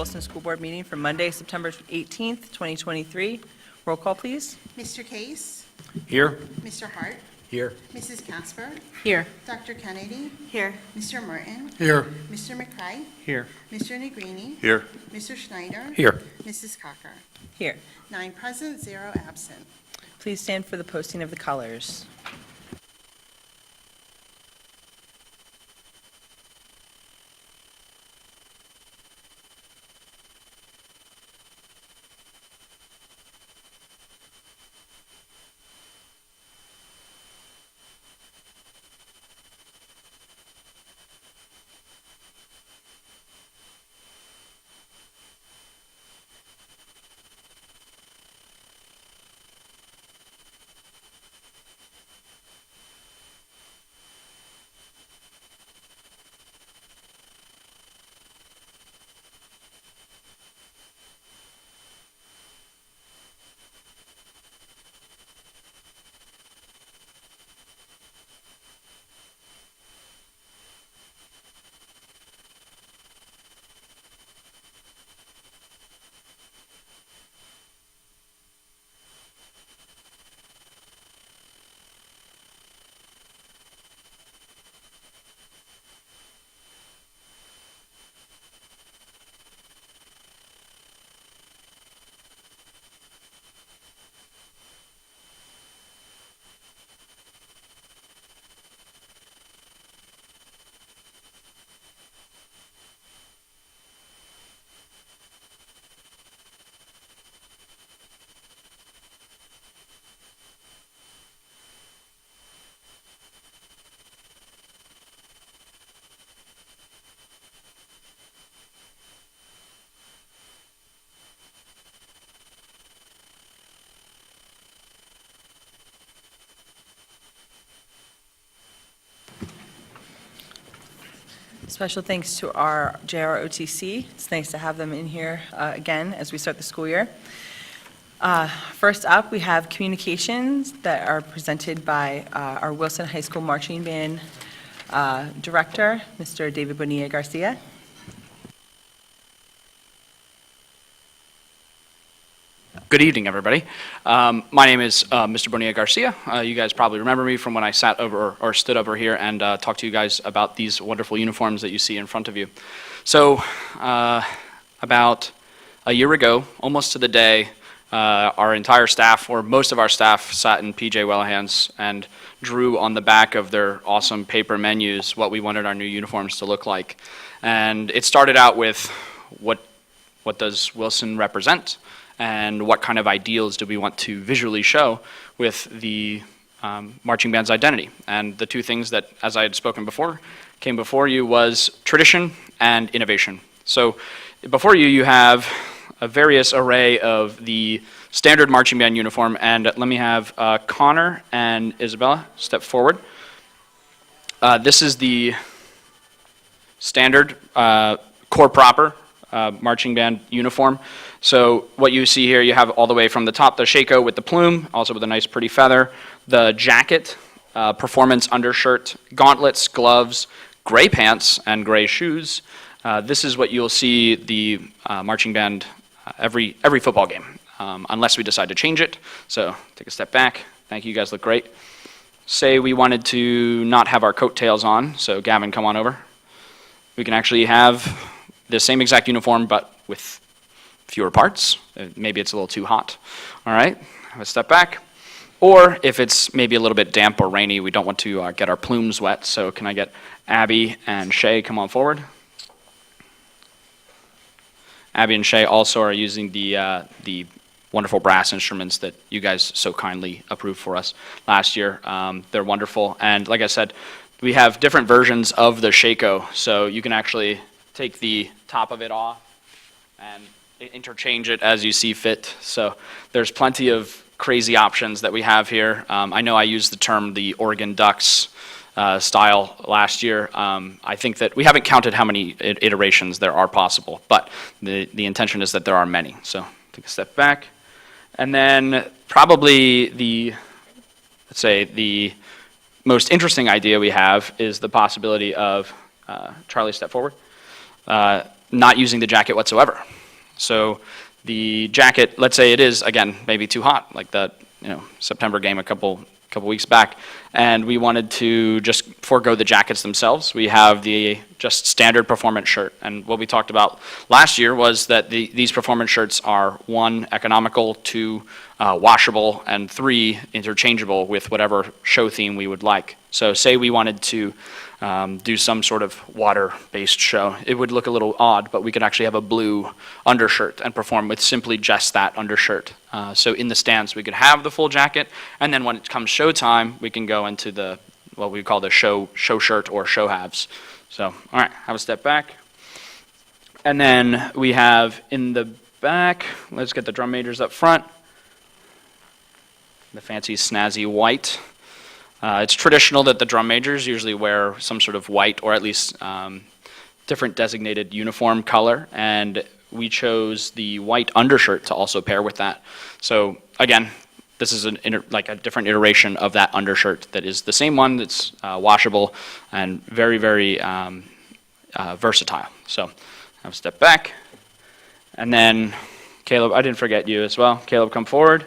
Wilson School Board meeting for Monday, September 18th, 2023. Roll call, please. Mr. Case? Here. Mr. Hart? Here. Mrs. Casper? Here. Dr. Kennedy? Here. Mr. Martin? Here. Mr. McCray? Here. Mr. Negrini? Here. Mr. Schneider? Here. Mrs. Cocker? Here. 9 present, 0 absent. Please stand for the posting of the colors. Special thanks to our JROTC. It's nice to have them in here again as we start the school year. First up, we have communications that are presented by our Wilson High School Marching Band Director, Mr. David Bonilla Garcia. Good evening, everybody. My name is Mr. Bonilla Garcia. You guys probably remember me from when I sat over or stood over here and talked to you guys about these wonderful uniforms that you see in front of you. So about a year ago, almost to the day, our entire staff, or most of our staff, sat in PJ Wellahans and drew on the back of their awesome paper menus what we wanted our new uniforms to look like. And it started out with what does Wilson represent? And what kind of ideals do we want to visually show with the marching band's identity? And the two things that, as I had spoken before, came before you was tradition and innovation. So before you, you have a various array of the standard marching band uniform, and let me have Connor and Isabella step forward. This is the standard core proper marching band uniform. So what you see here, you have all the way from the top, the shako with the plume, also with a nice pretty feather, the jacket, performance undershirt, gauntlets, gloves, gray pants, and gray shoes. This is what you'll see the marching band every football game, unless we decide to change it. So take a step back. Thank you, you guys look great. Say we wanted to not have our coattails on, so Gavin, come on over. We can actually have the same exact uniform, but with fewer parts. Maybe it's a little too hot. All right, have a step back. Or if it's maybe a little bit damp or rainy, we don't want to get our plumes wet. So can I get Abby and Shay come on forward? Abby and Shay also are using the wonderful brass instruments that you guys so kindly approved for us last year. They're wonderful. And like I said, we have different versions of the shako. So you can actually take the top of it off and interchange it as you see fit. So there's plenty of crazy options that we have here. I know I used the term the Oregon Ducks style last year. I think that we haven't counted how many iterations there are possible, but the intention is that there are many. So take a step back. And then probably let's say the most interesting idea we have is the possibility of, Charlie, step forward, not using the jacket whatsoever. So the jacket, let's say it is, again, maybe too hot, like that, September game a couple weeks back, and we wanted to just forego the jackets themselves. We have the just standard performance shirt, and what we talked about last year was that these performance shirts are 1, economical, 2, washable, and 3, interchangeable with whatever show theme we would like. So say we wanted to do some sort of water-based show. It would look a little odd, but we could actually have a blue undershirt and perform with simply just that undershirt. So in the stands, we could have the full jacket, and then when it comes showtime, we can go into what we call the show shirt or show halves. So, all right, have a step back. And then we have in the back, let's get the drum majors up front. The fancy snazzy white. It's traditional that the drum majors usually wear some sort of white or at least different designated uniform color, and we chose the white undershirt to also pair with that. So again, this is like a different iteration of that undershirt that is the same one that's washable and very, very versatile. So have a step back. And then Caleb, I didn't forget you as well. Caleb, come forward.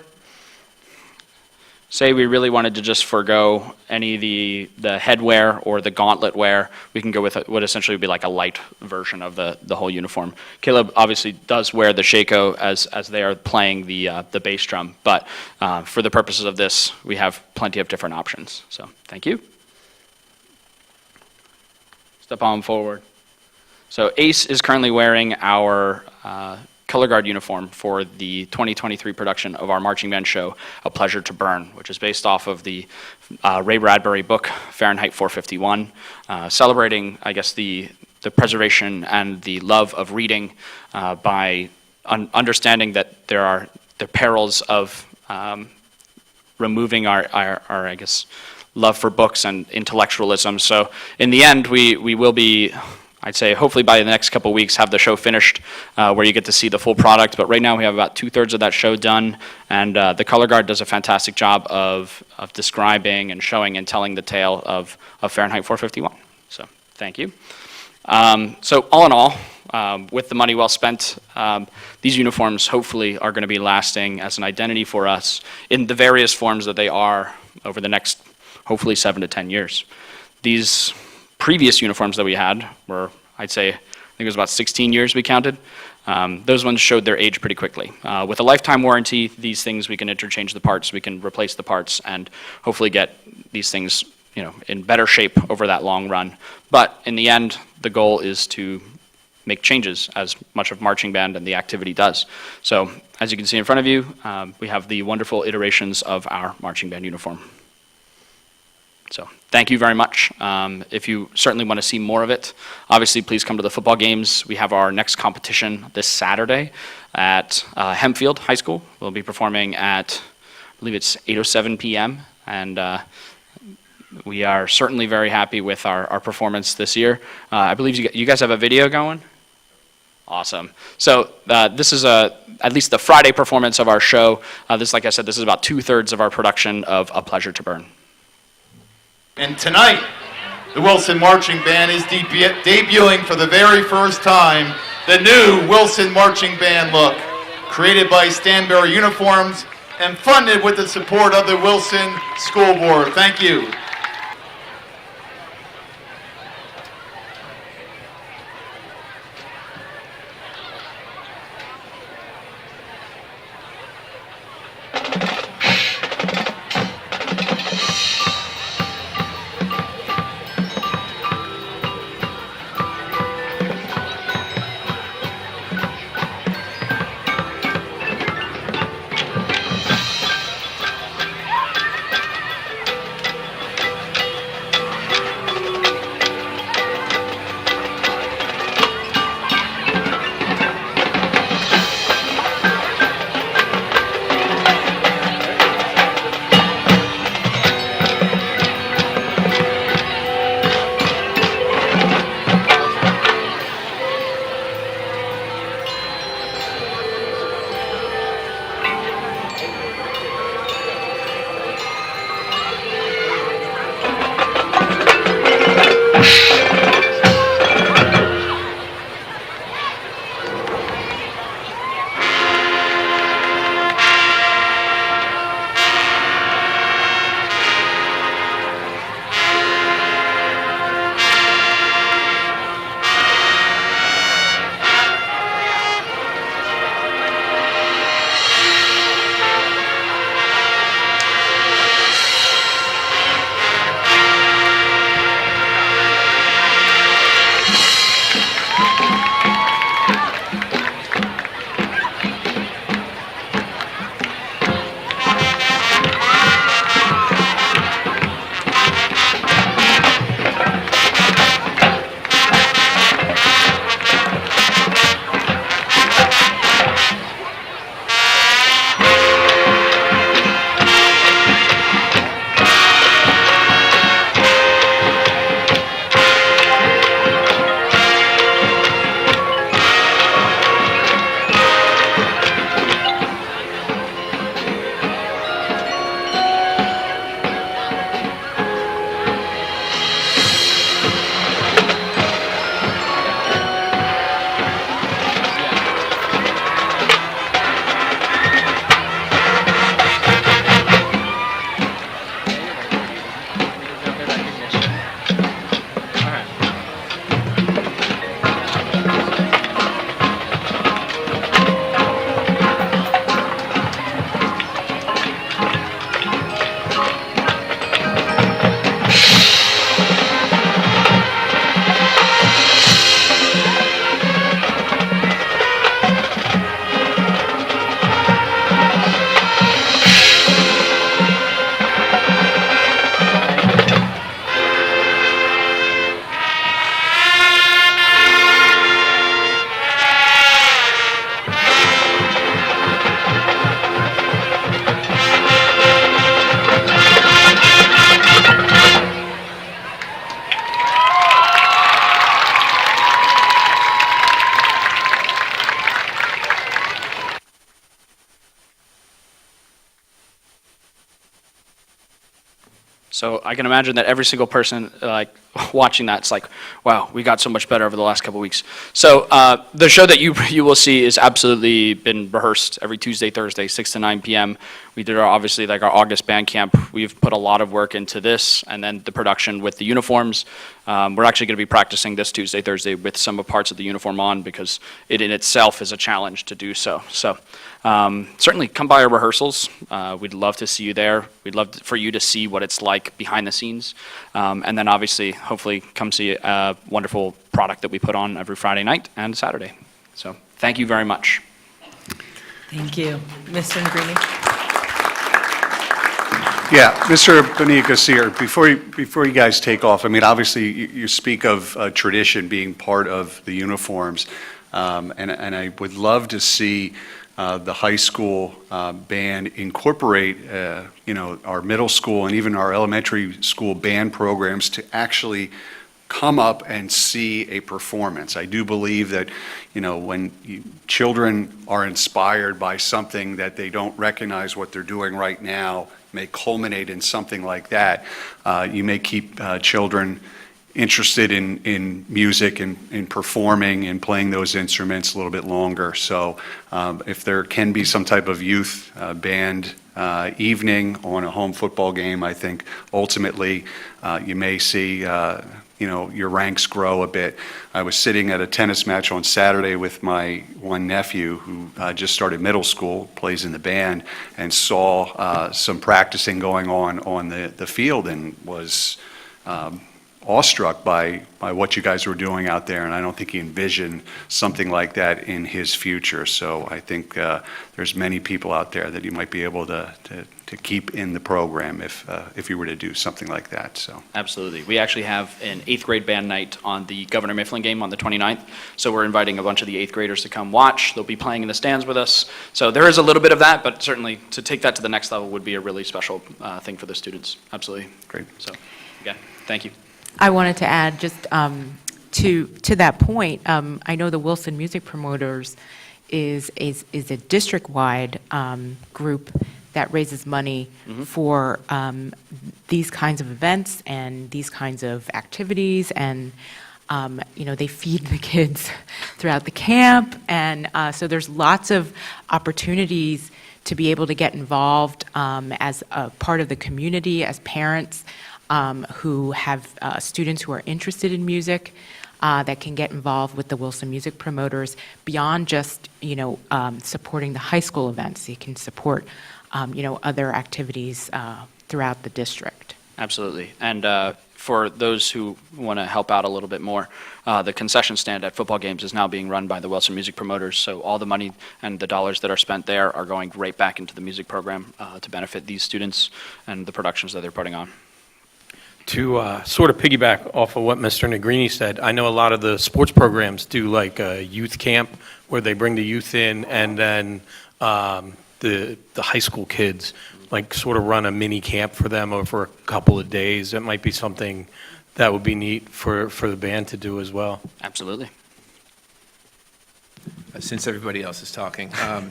Say we really wanted to just forego any of the headwear or the gauntlet wear, we can go with what essentially would be like a light version of the whole uniform. Caleb obviously does wear the shako as they are playing the bass drum, but for the purposes of this, we have plenty of different options. So thank you. Step on forward. So Ace is currently wearing our color guard uniform for the 2023 production of our marching band show, A Pleasure to Burn, which is based off of the Ray Bradbury book, Fahrenheit 451, celebrating, I guess, the preservation and the love of reading by understanding that there are the perils of removing our, I guess, love for books and intellectualism. So in the end, we will be, I'd say hopefully by the next couple of weeks have the show finished where you get to see the full product, but right now we have about 2/3 of that show done, and the color guard does a fantastic job of describing and showing and telling the tale of Fahrenheit 451. So thank you. So all in all, with the money well spent, these uniforms hopefully are going to be lasting as an identity for us in the various forms that they are over the next hopefully 7 to 10 years. These previous uniforms that we had were, I'd say, I think it was about 16 years we counted. Those ones showed their age pretty quickly. With a lifetime warranty, these things, we can interchange the parts, we can replace the parts, and hopefully get these things, in better shape over that long run. But in the end, the goal is to make changes as much of marching band and the activity does. So as you can see in front of you, we have the wonderful iterations of our marching band uniform. So thank you very much. If you certainly want to see more of it, obviously please come to the football games. We have our next competition this Saturday at Hempfield High School. We'll be performing at, I believe it's 8:07 p.m. And we are certainly very happy with our performance this year. I believe you guys have a video going? Awesome. So this is at least the Friday performance of our show. This, like I said, this is about 2/3 of our production of A Pleasure to Burn. And tonight, the Wilson Marching Band is debuting for the very first time the new Wilson Marching Band look, created by Stanberry Uniforms and funded with the support of the Wilson School Board. Thank you. So I can imagine that every single person like watching that's like, wow, we got so much better over the last couple of weeks. So the show that you will see is absolutely been rehearsed every Tuesday, Thursday, 6 to 9 p.m. We did obviously like our August band camp. We've put a lot of work into this, and then the production with the uniforms. We're actually going to be practicing this Tuesday, Thursday with some parts of the uniform on because it in itself is a challenge to do so. So certainly come by our rehearsals. We'd love to see you there. We'd love for you to see what it's like behind the scenes. And then obviously, hopefully come see a wonderful product that we put on every Friday night and Saturday. So thank you very much. Thank you. Mr. Negrini? Yeah, Mr. Bonilla-Garcia, before you guys take off, I mean, obviously, you speak of tradition being part of the uniforms, and I would love to see the high school band incorporate, our middle school and even our elementary school band programs to actually come up and see a performance. I do believe that, when children are inspired by something that they don't recognize what they're doing right now, may culminate in something like that. You may keep children interested in music and in performing and playing those instruments a little bit longer. So if there can be some type of youth band evening on a home football game, I think ultimately you may see your ranks grow a bit. I was sitting at a tennis match on Saturday with my one nephew who just started middle school, plays in the band, and saw some practicing going on the field and was awestruck by what you guys were doing out there, and I don't think he envisioned something like that in his future. So I think there's many people out there that you might be able to keep in the program if you were to do something like that. So Absolutely. We actually have an 8th grade band night on the Governor Mifflin game on the 29th. So we're inviting a bunch of the 8th graders to come watch. They'll be playing in the stands with us. So there is a little bit of that, but certainly to take that to the next level would be a really special thing for the students. Absolutely. great. So again, thank you. I wanted to add just to that point, I know the Wilson Music Promoters is a district-wide group that raises money for these kinds of events and these kinds of activities, and they feed the kids throughout the camp, and so there's lots of opportunities to be able to get involved as a part of the community, as parents who have students who are interested in music that can get involved with the Wilson Music Promoters beyond just, supporting the high school events. You can support, other activities throughout the district. Absolutely. And for those who want to help out a little bit more, the concession stand at football games is now being run by the Wilson Music Promoters. So all the money and the dollars that are spent there are going right back into the music program to benefit these students and the productions that they're putting on. To sort of piggyback off of what Mr. Negrini said, I know a lot of the sports programs do like a youth camp where they bring the youth in, and then the high school kids like sort of run a mini camp for them over a couple of days. It might be something that would be neat for the band to do as well. Absolutely. Since everybody else is talking, I'm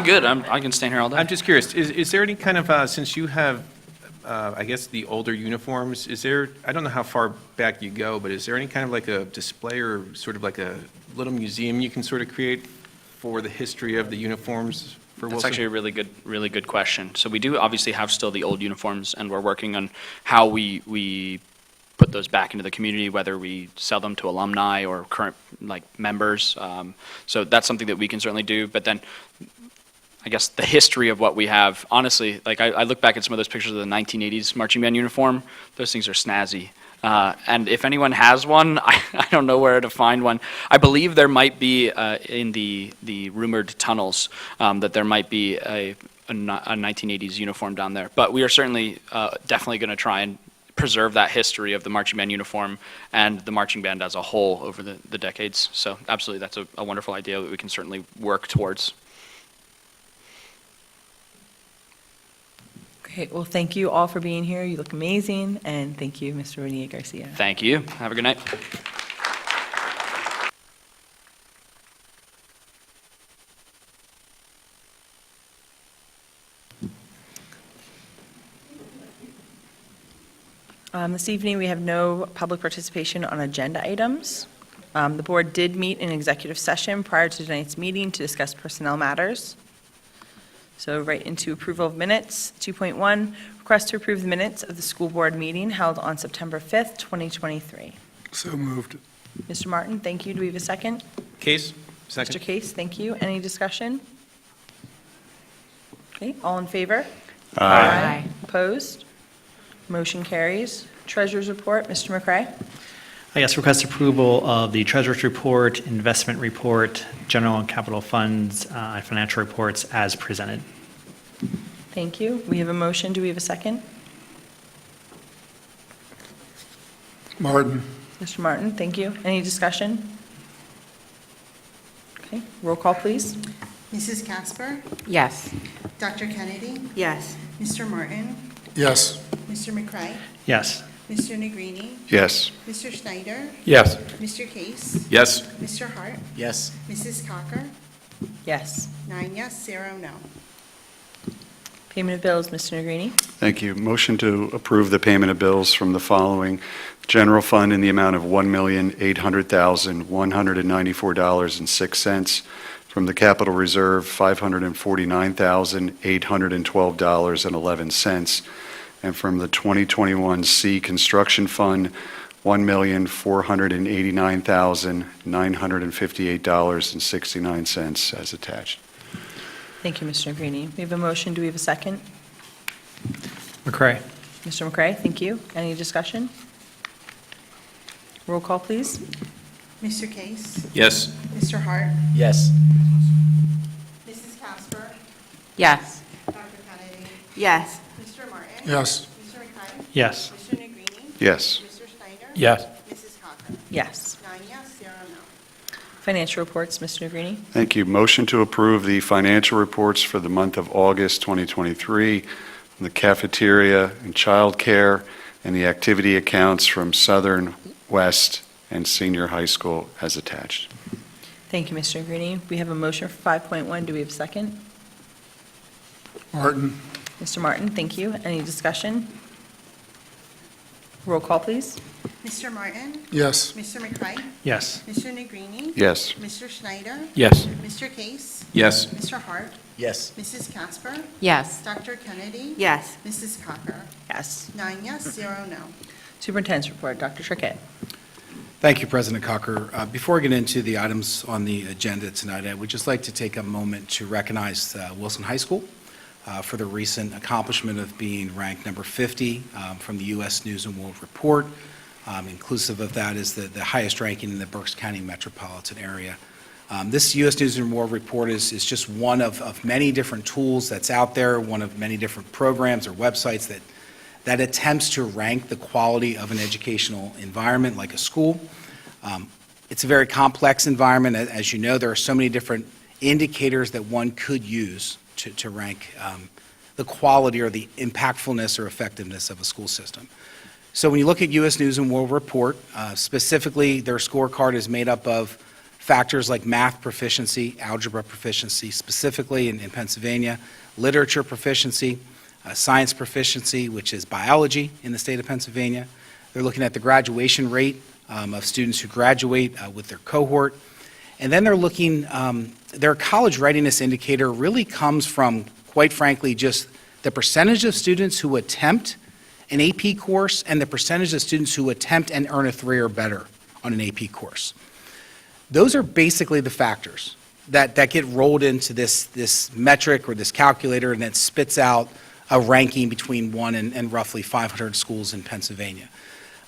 good. I can stand here all day. I'm just curious, is there any kind of, since you have, I guess, the older uniforms, is there, I don't know how far back you go, but is there any kind of like a display or sort of like a little museum you can sort of create for the history of the uniforms for Wilson? That's actually a really good question. So we do obviously have still the old uniforms, and we're working on how we put those back into the community, whether we sell them to alumni or current members. So that's something that we can certainly do. But then I guess the history of what we have, honestly, I look back at some of those pictures of the 1980s marching band uniform. Those things are snazzy. And if anyone has one, I don't know where to find one. I believe there might be in the rumored tunnels that there might be a 1980s uniform down there. But we are certainly definitely going to try and preserve that history of the marching band uniform and the marching band as a whole over the decades. So absolutely, that's a wonderful idea that we can certainly work towards. Great. Well, thank you all for being here. You look amazing. And thank you, Mr. Bonilla-Garcia. Thank you. Have a good night. This evening, we have no public participation on agenda items. The board did meet in executive session prior to tonight's meeting to discuss personnel matters. So right into approval of minutes. 2.1, request to approve the minutes of the school board meeting held on September 5th, 2023. So moved. Mr. Martin, thank you. Do we have a second? Case? Second? Mr. Case, thank you. Any discussion? Okay, all in favor? Aye. Opposed? Motion carries. Treasurer's report, Mr. McCray. Yes, request approval of the treasurer's report, investment report, general and capital funds, and financial reports as presented. Thank you. We have a motion. Do we have a second? Martin. Mr. Martin, thank you. Any discussion? Okay, roll call, please. Mrs. Casper, Yes. Dr. Kennedy, Yes. Mr. Martin, Yes. Mr. McCray, Yes. Mr. Negrini, Yes. Mr. Schneider, Yes. Mr. Case, Yes. Mr. Hart, Yes. Mrs. Cocker, Yes. 9 yes, 0 no. Payment of bills, Mr. Negrini. Thank you. Motion to approve the payment of bills from the following: general fund in the amount of $1,800,194.06. From the capital reserve, $549,812.11. And from the 2021 C construction fund, $1,489,958.69 as attached. Thank you, Mr. Negrini. We have a motion. Do we have a second? McCray. Mr. McCray, thank you. Any discussion? Roll call, please. Mr. Case, Yes. Mr. Hart, Yes. Mrs. Casper, Yes. Dr. Kennedy, Yes. Mr. Martin, Yes. Mr. McCray, Yes. Mr. Negrini, Yes. Mr. Schneider, Yes. Mrs. Cocker, Yes. 9 yes, 0 no. Financial reports, Mr. Negrini. Thank you. Motion to approve the financial reports for the month of August 2023, from the cafeteria and childcare, and the activity accounts from Southern, West, and Senior High School as attached. Thank you, Mr. Negrini. We have a motion for 5.1. Do we have a second? Martin. Mr. Martin, thank you. Any discussion? Roll call, please. Mr. Martin, Yes. Mr. McCray, Yes. Mr. Negrini, Yes. Mr. Schneider, Yes. Mr. Case, Yes. Mr. Hart, Yes. Mrs. Casper, Yes. Dr. Kennedy, Yes. Mrs. Cocker, Yes. 9 yes, 0 no. Superintendent's report, Dr. Trickett. Thank you, President Cocker. Before I get into the items on the agenda tonight, I would just like to take a moment to recognize Wilson High School for the recent accomplishment of being ranked number 50 from the U.S. News and World Report. Inclusive of that is the highest ranking in the Berks County metropolitan area. This U.S. News and World Report is just one of many different tools that's out there, one of many different programs or websites that attempts to rank the quality of an educational environment like a school. It's a very complex environment. As you know, there are so many different indicators that one could use to rank the quality or the impactfulness or effectiveness of a school system. So when you look at U.S. News and World Report, specifically their scorecard is made up of factors like math proficiency, algebra proficiency, specifically in Pennsylvania, literature proficiency, science proficiency, which is biology in the state of Pennsylvania. They're looking at the graduation rate of students who graduate with their cohort. And then they're looking, their college readiness indicator really comes from, quite frankly, just the percentage of students who attempt an AP course and the percentage of students who attempt and earn a 3 or better on an AP course. Those are basically the factors that get rolled into this metric or this calculator, and that spits out a ranking between 1 and roughly 500 schools in Pennsylvania.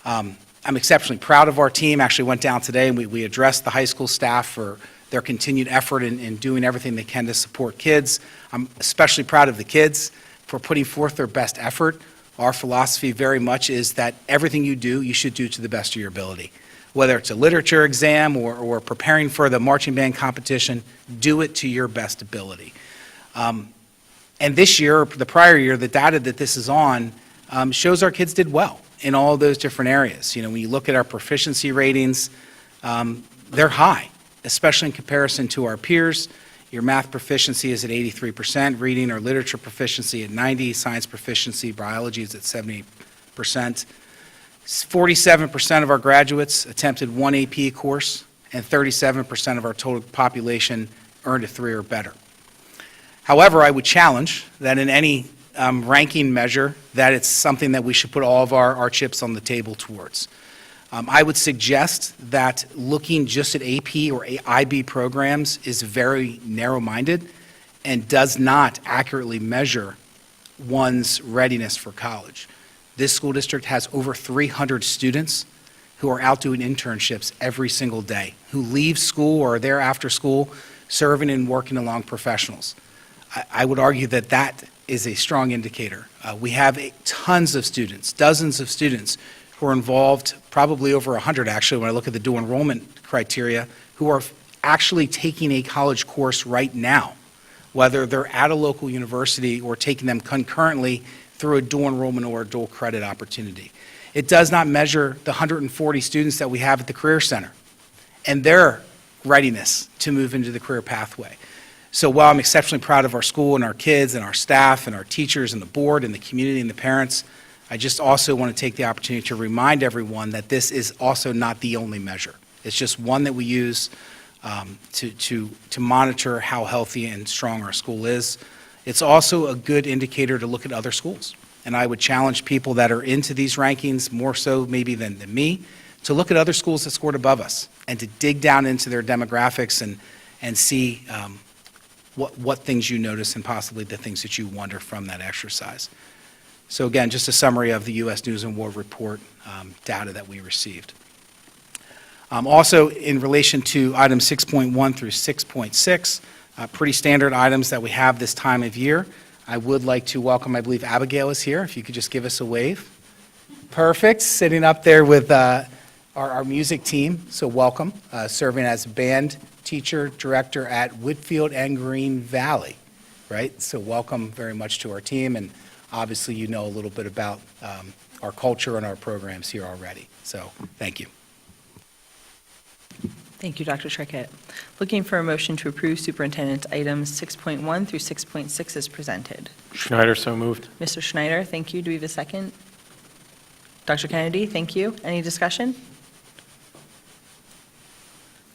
I'm exceptionally proud of our team. Actually went down today and we addressed the high school staff for their continued effort in doing everything they can to support kids. I'm especially proud of the kids for putting forth their best effort. Our philosophy very much is that everything you do, you should do to the best of your ability. Whether it's a literature exam or preparing for the marching band competition, do it to your best ability. And this year, the prior year, the data that this is on shows our kids did well in all those different areas. You know, when you look at our proficiency ratings, they're high, especially in comparison to our peers. Your math proficiency is at 83%, reading or literature proficiency at 90%, science proficiency, biology is at 70%. 47% of our graduates attempted one AP course, and 37% of our total population earned a 3 or better. However, I would challenge that in any ranking measure, that it's something that we should put all of our chips on the table towards. I would suggest that looking just at AP or IB programs is very narrow-minded and does not accurately measure one's readiness for college. This school district has over 300 students who are out doing internships every single day, who leave school or are there after school serving and working along professionals. I would argue that that is a strong indicator. We have tons of students, dozens of students who are involved, probably over 100 actually, when I look at the dual enrollment criteria, who are actually taking a college course right now, whether they're at a local university or taking them concurrently through a dual enrollment or a dual credit opportunity. It does not measure the 140 students that we have at the Career Center and their readiness to move into the career pathway. So while I'm exceptionally proud of our school and our kids and our staff and our teachers and the board and the community and the parents, I just also want to take the opportunity to remind everyone that this is also not the only measure. It's just one that we use to monitor how healthy and strong our school is. It's also a good indicator to look at other schools. And I would challenge people that are into these rankings, more so maybe than me, to look at other schools that scored above us and to dig down into their demographics and see what things you notice and possibly the things that you wonder from that exercise. So again, just a summary of the U.S. News and World Report data that we received. Also, in relation to items 6.1 through 6.6, pretty standard items that we have this time of year. I would like to welcome, I believe Abigail is here, if you could just give us a wave. Perfect, sitting up there with our music team, so welcome, serving as band teacher director at Whitfield and Green Valley, right? So welcome very much to our team, and obviously you know a little bit about our culture and our programs here already, so thank you. Thank you, Dr. Trickett. Looking for a motion to approve superintendent's items 6.1 through 6.6 as presented. Schneider, so moved. Mr. Schneider, thank you. Do we have a second? Dr. Kennedy, thank you. Any discussion?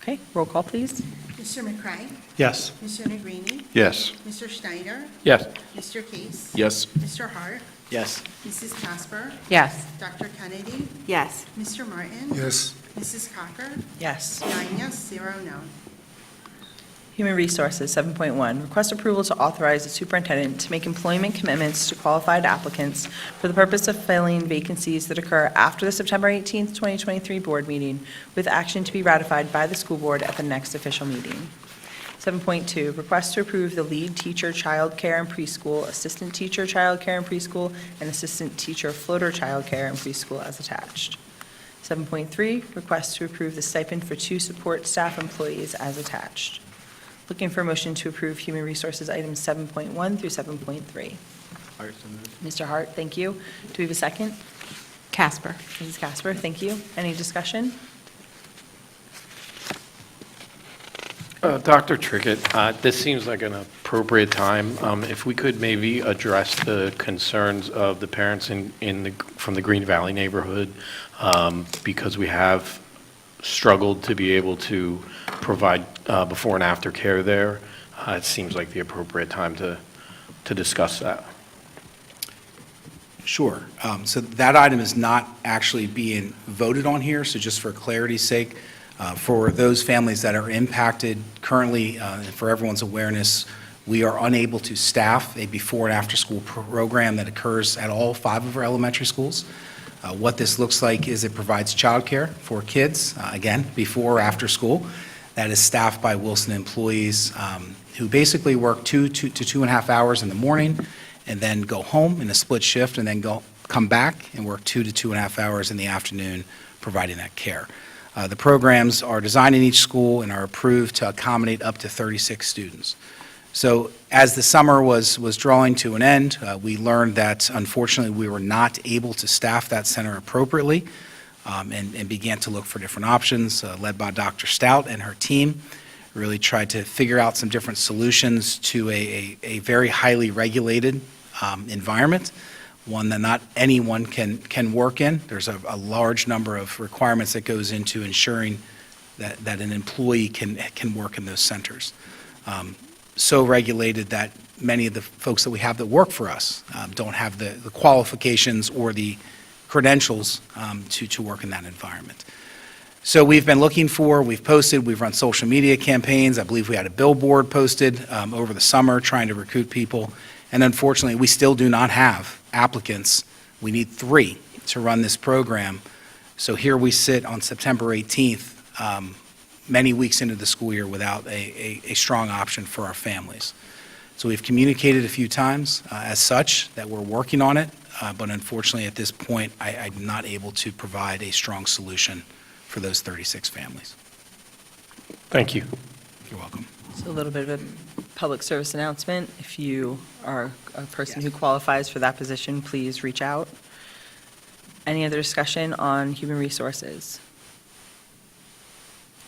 Okay, roll call, please. Mr. McCray? Yes. Mr. Negrini? Yes. Mr. Schneider? Yes. Mr. Case? Yes. Mr. Hart? Yes. Mrs. Casper? Yes. Dr. Kennedy? Yes. Mr. Martin? Yes. Mrs. Cocker? Yes. 9 yes, 0 no. Human Resources, 7.1, request approval to authorize the superintendent to make employment commitments to qualified applicants for the purpose of filling vacancies that occur after the September 18th, 2023 board meeting, with action to be ratified by the school board at the next official meeting. 7.2, request to approve the lead teacher child care and preschool, assistant teacher child care and preschool, and assistant teacher floater child care and preschool as attached. 7.3, request to approve the stipend for 2 support staff employees as attached. Looking for a motion to approve Human Resources items 7.1 through 7.3. Mr. Hart, thank you. Do we have a second? Casper. Mrs. Casper, thank you. Any discussion? Dr. Trickett, this seems like an appropriate time. If we could maybe address the concerns of the parents from the Green Valley neighborhood, because we have struggled to be able to provide before and after care there. It seems like the appropriate time to discuss that. Sure. So that item is not actually being voted on here, so just for clarity's sake, for those families that are impacted currently, and for everyone's awareness, we are unable to staff a before and after school program that occurs at all 5 of our elementary schools. What this looks like is it provides childcare for kids, again, before or after school, that is staffed by Wilson employees who basically work 2 to 2.5 hours in the morning and then go home in a split shift and then come back and work 2 to 2.5 hours in the afternoon providing that care. The programs are designed in each school and are approved to accommodate up to 36 students. So as the summer was drawing to an end, we learned that unfortunately we were not able to staff that center appropriately and began to look for different options, led by Dr. Stout and her team. Really tried to figure out some different solutions to a very highly regulated environment one that not anyone can work in. There's a large number of requirements that goes into ensuring that an employee can work in those centers. So regulated that many of the folks that we have that work for us don't have the qualifications or the credentials to work in that environment. So we've been looking we've posted, we've run social media campaigns. I believe we had a billboard posted over the summer trying to recruit people. And unfortunately, we still do not have applicants. We need 3 to run this program. So here we sit on September 18th, many weeks into the school year without a strong option for our families. So we've communicated a few times as such that we're working on it, but unfortunately at this point, I'm not able to provide a strong solution for those 36 families. Thank you. You're welcome. So a little bit of a public service announcement. If you are a person who qualifies for that position, please reach out. Any other discussion on human resources?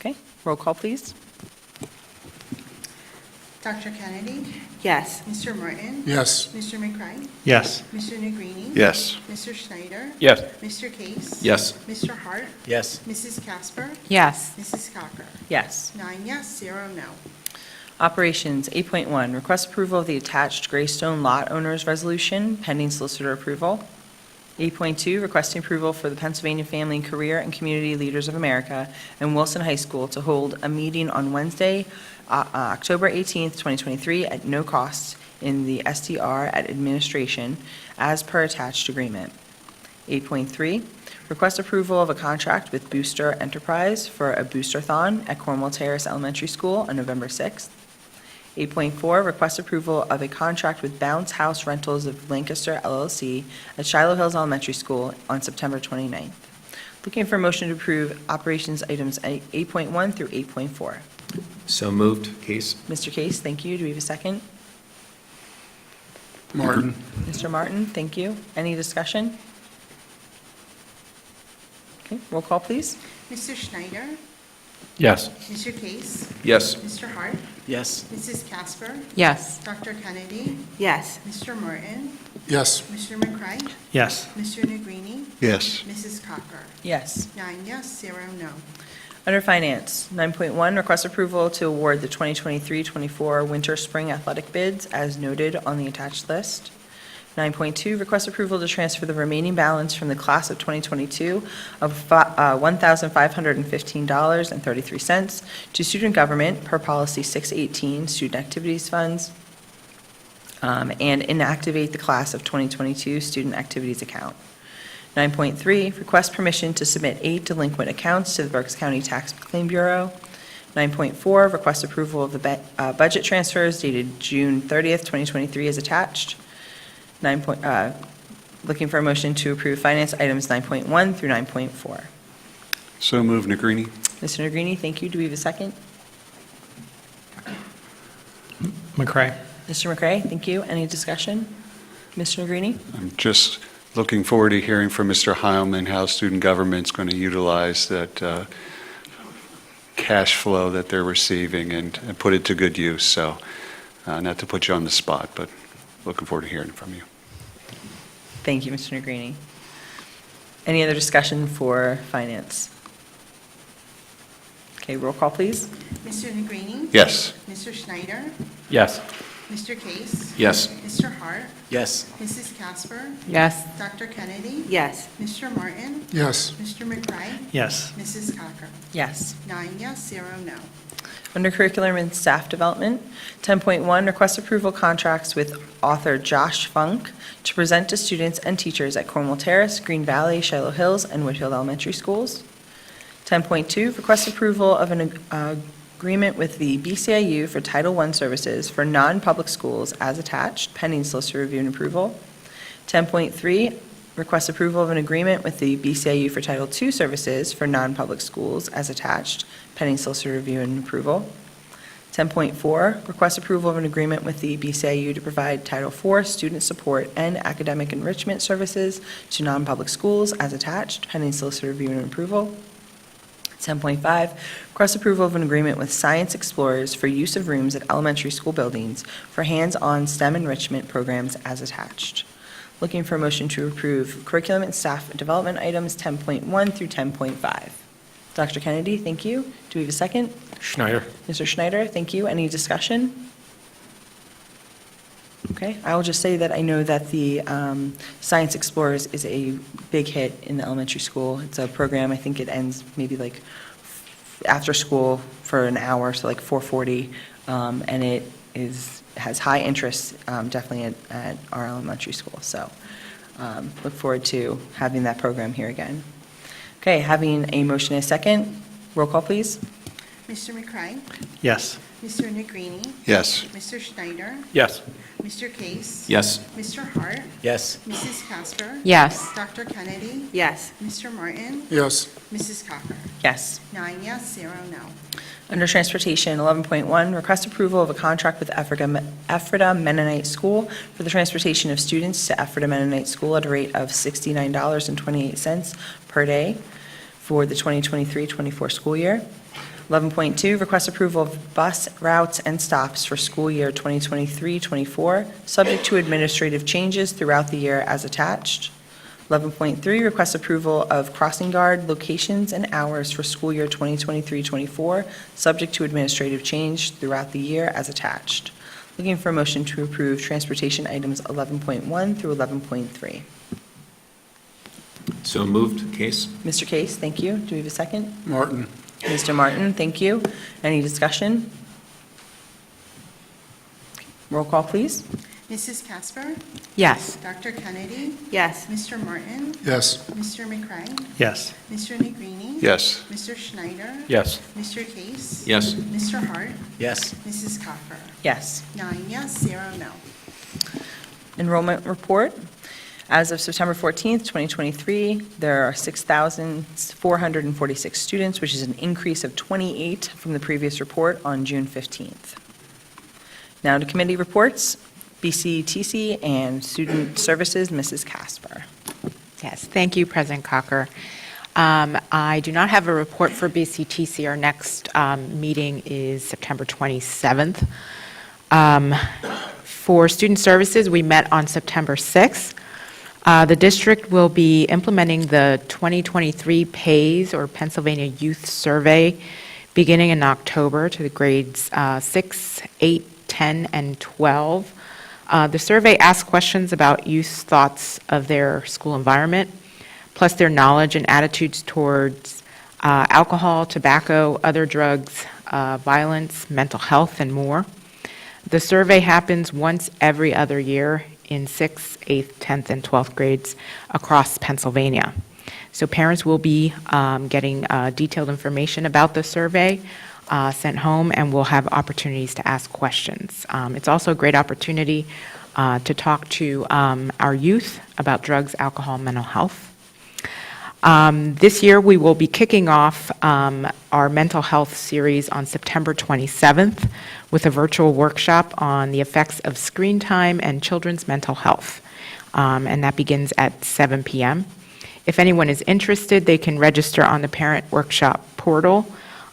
Okay, roll call, please. Dr. Kennedy? Yes. Mr. Martin? Yes. Mr. McCray? Yes. Mr. Negrini? Yes. Mr. Schneider? Yes. Mr. Case? Yes. Mr. Hart? Yes. Mrs. Casper? Yes. Mrs. Cocker? Yes. 9 yes, 0 no. Operations, 8.1, request approval of the attached Greystone Lot Owners Resolution pending solicitor approval. 8.2, requesting approval for the Pennsylvania Family, Career, and Community Leaders of America and Wilson High School to hold a meeting on Wednesday, October 18th, 2023, at no cost in the SDR at administration as per attached agreement. 8.3, request approval of a contract with Booster Enterprise for a booster-thon at Cornwall Terrace Elementary School on November 6th. 8.4, request approval of a contract with Bounce House Rentals of Lancaster LLC at Shiloh Hills Elementary School on September 29th. Looking for a motion to approve operations items 8.1 through 8.4. So moved. Case? Mr. Case, thank you. Do we have a second? Martin. Mr. Martin, thank you. Any discussion? Okay, roll call, please. Mr. Schneider? Yes. Mr. Case? Yes. Mr. Hart? Yes. Mrs. Casper? Yes. Dr. Kennedy? Yes. Mr. Martin? Yes. Mr. McCray? Yes. Mr. Negrini? Yes. Mrs. Cocker? Yes. 9 yes, 0 no. Under Finance, 9.1, request approval to award the 2023-24 winter-spring athletic bids as noted on the attached list. 9.2, request approval to transfer the remaining balance from the class of 2022 of $1,515.33 to student government per policy 618, student activities funds, and inactivate the class of 2022 student activities account. 9.3, request permission to submit 8 delinquent accounts to the Berks County Tax Claim Bureau. 9.4, request approval of the budget transfers dated June 30th, 2023 as attached. Looking for a motion to approve finance items 9.1 through 9.4. So moved, Negrini. Mr. Negrini, thank you. Do we have a second? McCray. Mr. McCray, thank you. Any discussion? Mr. Negrini? I'm just looking forward to hearing from Mr. Heilman how student government's going to utilize that cash flow that they're receiving and put it to good use. So not to put you on the spot, but looking forward to hearing from you. Thank you, Mr. Negrini. Any other discussion for finance? Okay, roll call, please. Mr. Negrini? Yes. Mr. Schneider? Yes. Mr. Case? Yes. Mr. Hart? Yes. Mrs. Casper? Yes. Dr. Kennedy? Yes. Mr. Martin? Yes. Mr. McCray? Yes. Mrs. Cocker? Yes. 9 yes, 0 no. Under Curriculum and Staff Development, 10.1, request approval contracts with author Josh Funk to present to students and teachers at Cornwall Terrace, Green Valley, Shiloh Hills, and Woodhill Elementary Schools. 10.2, request approval of an agreement with the BCIU for Title I services for non-public schools as attached, pending solicitor review and approval. 10.3, request approval of an agreement with the BCIU for Title II services for non-public schools as attached, pending solicitor review and approval. 10.4, request approval of an agreement with the BCIU to provide Title IV student support and academic enrichment services to non-public schools as attached, pending solicitor review and approval. 10.5, request approval of an agreement with Science Explorers for use of rooms at elementary school buildings for hands-on STEM enrichment programs as attached. Looking for a motion to approve curriculum and staff development items 10.1 through 10.5. Dr. Kennedy, thank you. Do we have a second? Schneider. Mr. Schneider, thank you. Any discussion? Okay, I will just say that I know that the Science Explorers is a big hit in the elementary school. It's a program, I think it ends maybe like after school for an hour, so like 4:40, and it has high interest, definitely at our elementary school. So look forward to having that program here again. Okay, having a motion and a second, roll call, please. Mr. McCray? Yes. Mr. Negrini? Yes. Mr. Schneider? Yes. Mr. Case? Yes. Mr. Hart? Yes. Mrs. Casper? Yes. Dr. Kennedy? Yes. Mr. Martin? Yes. Mrs. Cocker? Yes. 9 yes, 0 no. Under Transportation, 11.1, request approval of a contract with Ephrata Mennonite School for the transportation of students to Ephrata Mennonite School at a rate of $69.28 per day for the 2023-24 school year. 11.2, request approval of bus routes and stops for school year 2023-24, subject to administrative changes throughout the year as attached. 11.3, request approval of crossing guard locations and hours for school year 2023-24, subject to administrative change throughout the year as attached. Looking for a motion to approve transportation items 11.1 through 11.3. So moved. Case? Mr. Case, thank you. Do we have a second? Martin. Mr. Martin, thank you. Any discussion? Roll call, please. Mrs. Casper? Yes. Dr. Kennedy? Yes. Mr. Martin? Yes. Mr. McCray? Yes. Mr. Negrini? Yes. Mr. Schneider? Yes. Mr. Case? Yes. Mr. Hart? Yes. Mrs. Cocker? Yes. 9 yes, 0 no. Enrollment report. As of September 14th, 2023, there are 6,446 students, which is an increase of 28 from the previous report on June 15th. Now to committee reports, BCTC and Student Services, Mrs. Casper. Yes, thank you, President Cocker. I do not have a report for BCTC. Our next meeting is September 27th. For Student Services, we met on September 6th. The district will be implementing the 2023 PAYS, or Pennsylvania Youth Survey, beginning in October to the grades 6, 8, 10, and 12. The survey asks questions about youth's thoughts of their school environment, plus their knowledge and attitudes towards alcohol, tobacco, other drugs, violence, mental health, and more. The survey happens once every other year in 6th, 8th, 10th, and 12th grades across Pennsylvania. So parents will be getting detailed information about the survey sent home, and will have opportunities to ask questions. It's also a great opportunity to talk to our youth about drugs, alcohol, mental health. This year, we will be kicking off our mental health series on September 27th with a virtual workshop on the effects of screen time and children's mental health, and that begins at 7 p.m. If anyone is interested, they can register on the Parent Workshop portal,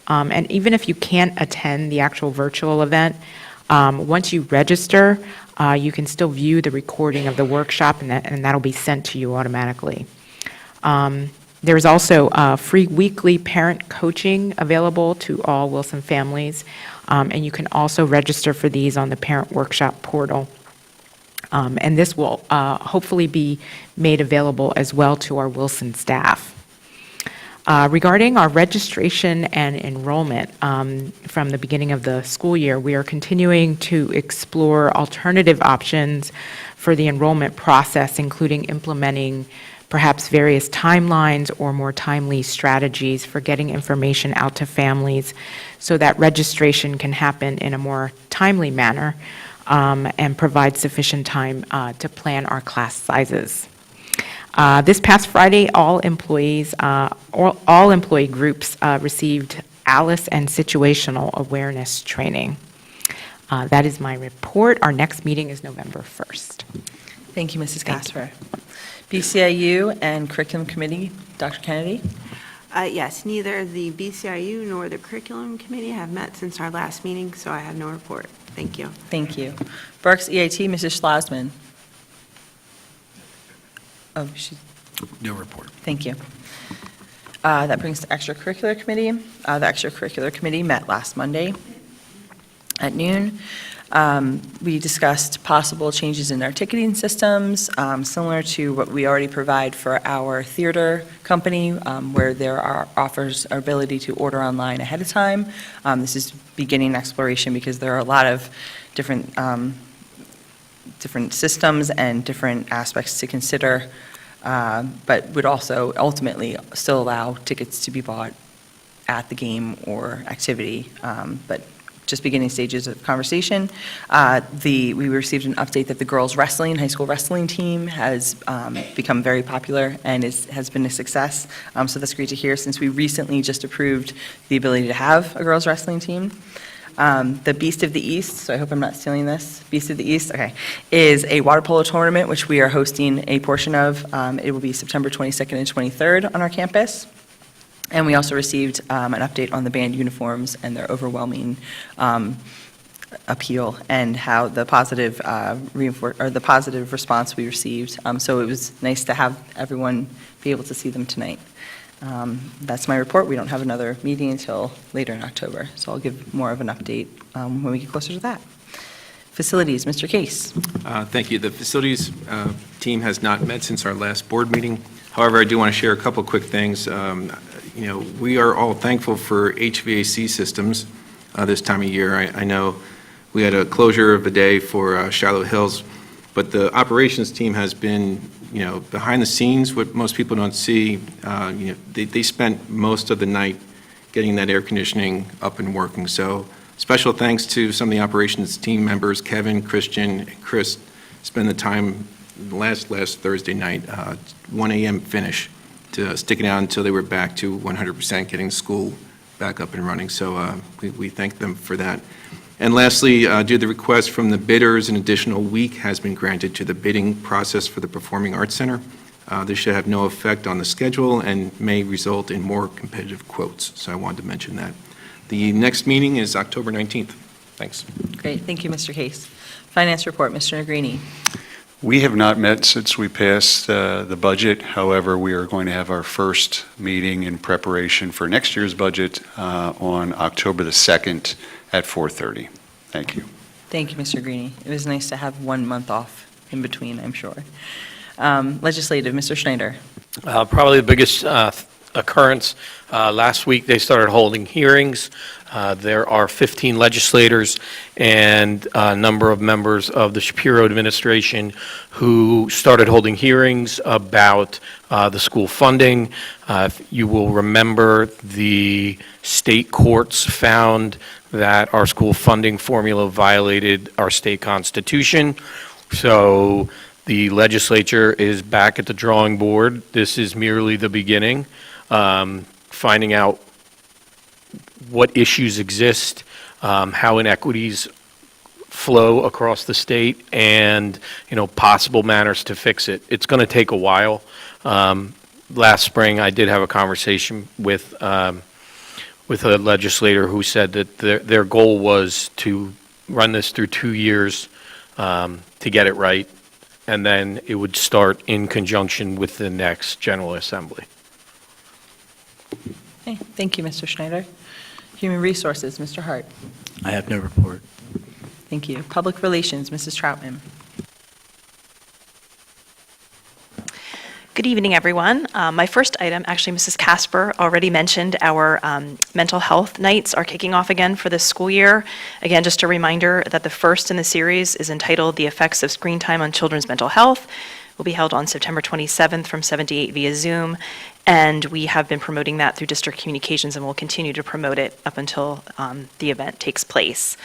and even if you can't attend the actual virtual event, once you register, you can still view the recording of the workshop, and that'll be sent to you automatically. There's also free weekly parent coaching available to all Wilson families, and you can also register for these on the Parent Workshop portal. And this will hopefully be made available as well to our Wilson staff. Regarding our registration and enrollment from the beginning of the school year, we are continuing to explore alternative options for the enrollment process, including implementing perhaps various timelines or more timely strategies for getting information out to families so that registration can happen in a more timely manner and provide sufficient time to plan our class sizes. This past Friday, all employee groups received ALICE and situational awareness training. That is my report. Our next meeting is November 1st. Thank you, Mrs. Casper. BCIU and Curriculum Committee, Dr. Kennedy. Yes, neither the BCIU nor the Curriculum Committee have met since our last meeting, so I have no report. Thank you. Thank you. Berks EIT, Mrs. Schlasman. Oh, she, No report. thank you. That brings to extracurricular committee. The extracurricular committee met last Monday at noon. We discussed possible changes in our ticketing systems, similar to what we already provide for our theater company, where there offers our ability to order online ahead of time. This is beginning exploration because there are a lot of different systems and different aspects to consider, but would also ultimately still allow tickets to be bought at the game or activity, but just beginning stages of conversation. We received an update that the girls' wrestling, high school wrestling team has become very popular and has been a success. So that's great to hear, since we recently just approved the ability to have a girls' wrestling team. The Beast of the East, so I hope I'm not stealing this, Beast of the East, okay, is a water polo tournament, which we are hosting a portion of. It will be September 22nd and 23rd on our campus. And we also received an update on the band uniforms and their overwhelming appeal and how the positive the positive response we received. So it was nice to have everyone be able to see them tonight. That's my report. We don't have another meeting until later in October, so I'll give more of an update when we get closer to that. Facilities, Mr. Case. Thank you. The facilities team has not met since our last board meeting. However, I do want to share a couple quick things. We are all thankful for HVAC systems this time of year. I know we had a closure of a day for Shiloh Hills, but the operations team has been, behind the scenes, what most people don't see. They spent most of the night getting that air conditioning up and working. So special thanks to some of the operations team members, Kevin, Christian, and Chris, spend the time last Thursday night, 1 a.m. finish, to stick it out until they were back to 100% getting school back up and running. So we thank them for that. And lastly, due to the request from the bidders, an additional week has been granted to the bidding process for the Performing Arts Center. This should have no effect on the schedule and may result in more competitive quotes. So I wanted to mention that. The next meeting is October 19th. Thanks. Great, thank you, Mr. Case. Finance report, Mr. Negrini. We have not met since we passed the budget. However, we are going to have our first meeting in preparation for next year's budget on October the 2nd at 4:30. Thank you. Thank you, Mr. Greenie. It was nice to have 1 month off in between, I'm sure. Legislative, Mr. Schneider. Probably the biggest occurrence, last week they started holding hearings. There are 15 legislators and a number of members of the Shapiro administration who started holding hearings about the school funding. You will remember the state courts found that our school funding formula violated our state constitution. So the legislature is back at the drawing board. This is merely the beginning, finding out what issues exist, how inequities flow across the state, and possible manners to fix it. It's going to take a while. Last spring, I did have a conversation with a legislator who said that their goal was to run this through 2 years to get it right, and then it would start in conjunction with the next General Assembly. Okay, thank you, Mr. Schneider. Human Resources, Mr. Hart. I have no report. Thank you. Public Relations, Mrs. Troutman. Good evening, everyone. My first item, actually, Mrs. Casper already mentioned our mental health nights are kicking off again for this school year. Again, just a reminder that the first in the series is entitled The Effects of Screen Time on Children's Mental Health. Will be held on September 27th from 7 to 8 via Zoom, and we have been promoting that through district communications and will continue to promote it up until the event takes place.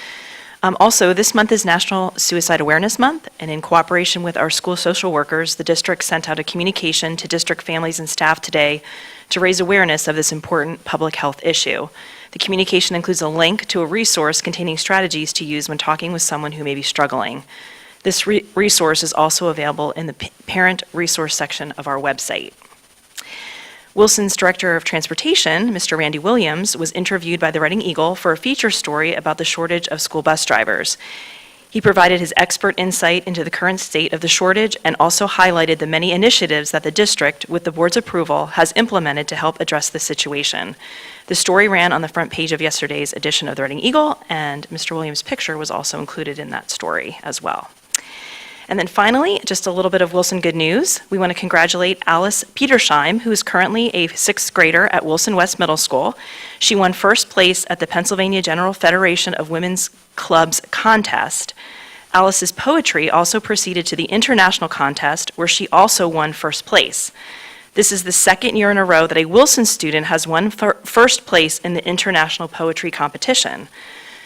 Also, this month is National Suicide Awareness Month, and in cooperation with our school social workers, the district sent out a communication to district families and staff today to raise awareness of this important public health issue. The communication includes a link to a resource containing strategies to use when talking with someone who may be struggling. This resource is also available in the parent resource section of our website. Wilson's Director of Transportation, Mr. Randy Williams, was interviewed by the Reading Eagle for a feature story about the shortage of school bus drivers. He provided his expert insight into the current state of the shortage and also highlighted the many initiatives that the district, with the board's approval, has implemented to help address the situation. The story ran on the front page of yesterday's edition of the Reading Eagle, and Mr. Williams' picture was also included in that story as well. And then finally, just a little bit of Wilson good news. We want to congratulate Alice Petersheim, who is currently a sixth grader at Wilson West Middle School. She won first place at the Pennsylvania General Federation of Women's Clubs contest. Alice's poetry also proceeded to the international contest, where she also won first place. This is the second year in a row that a Wilson student has won first place in the international poetry competition.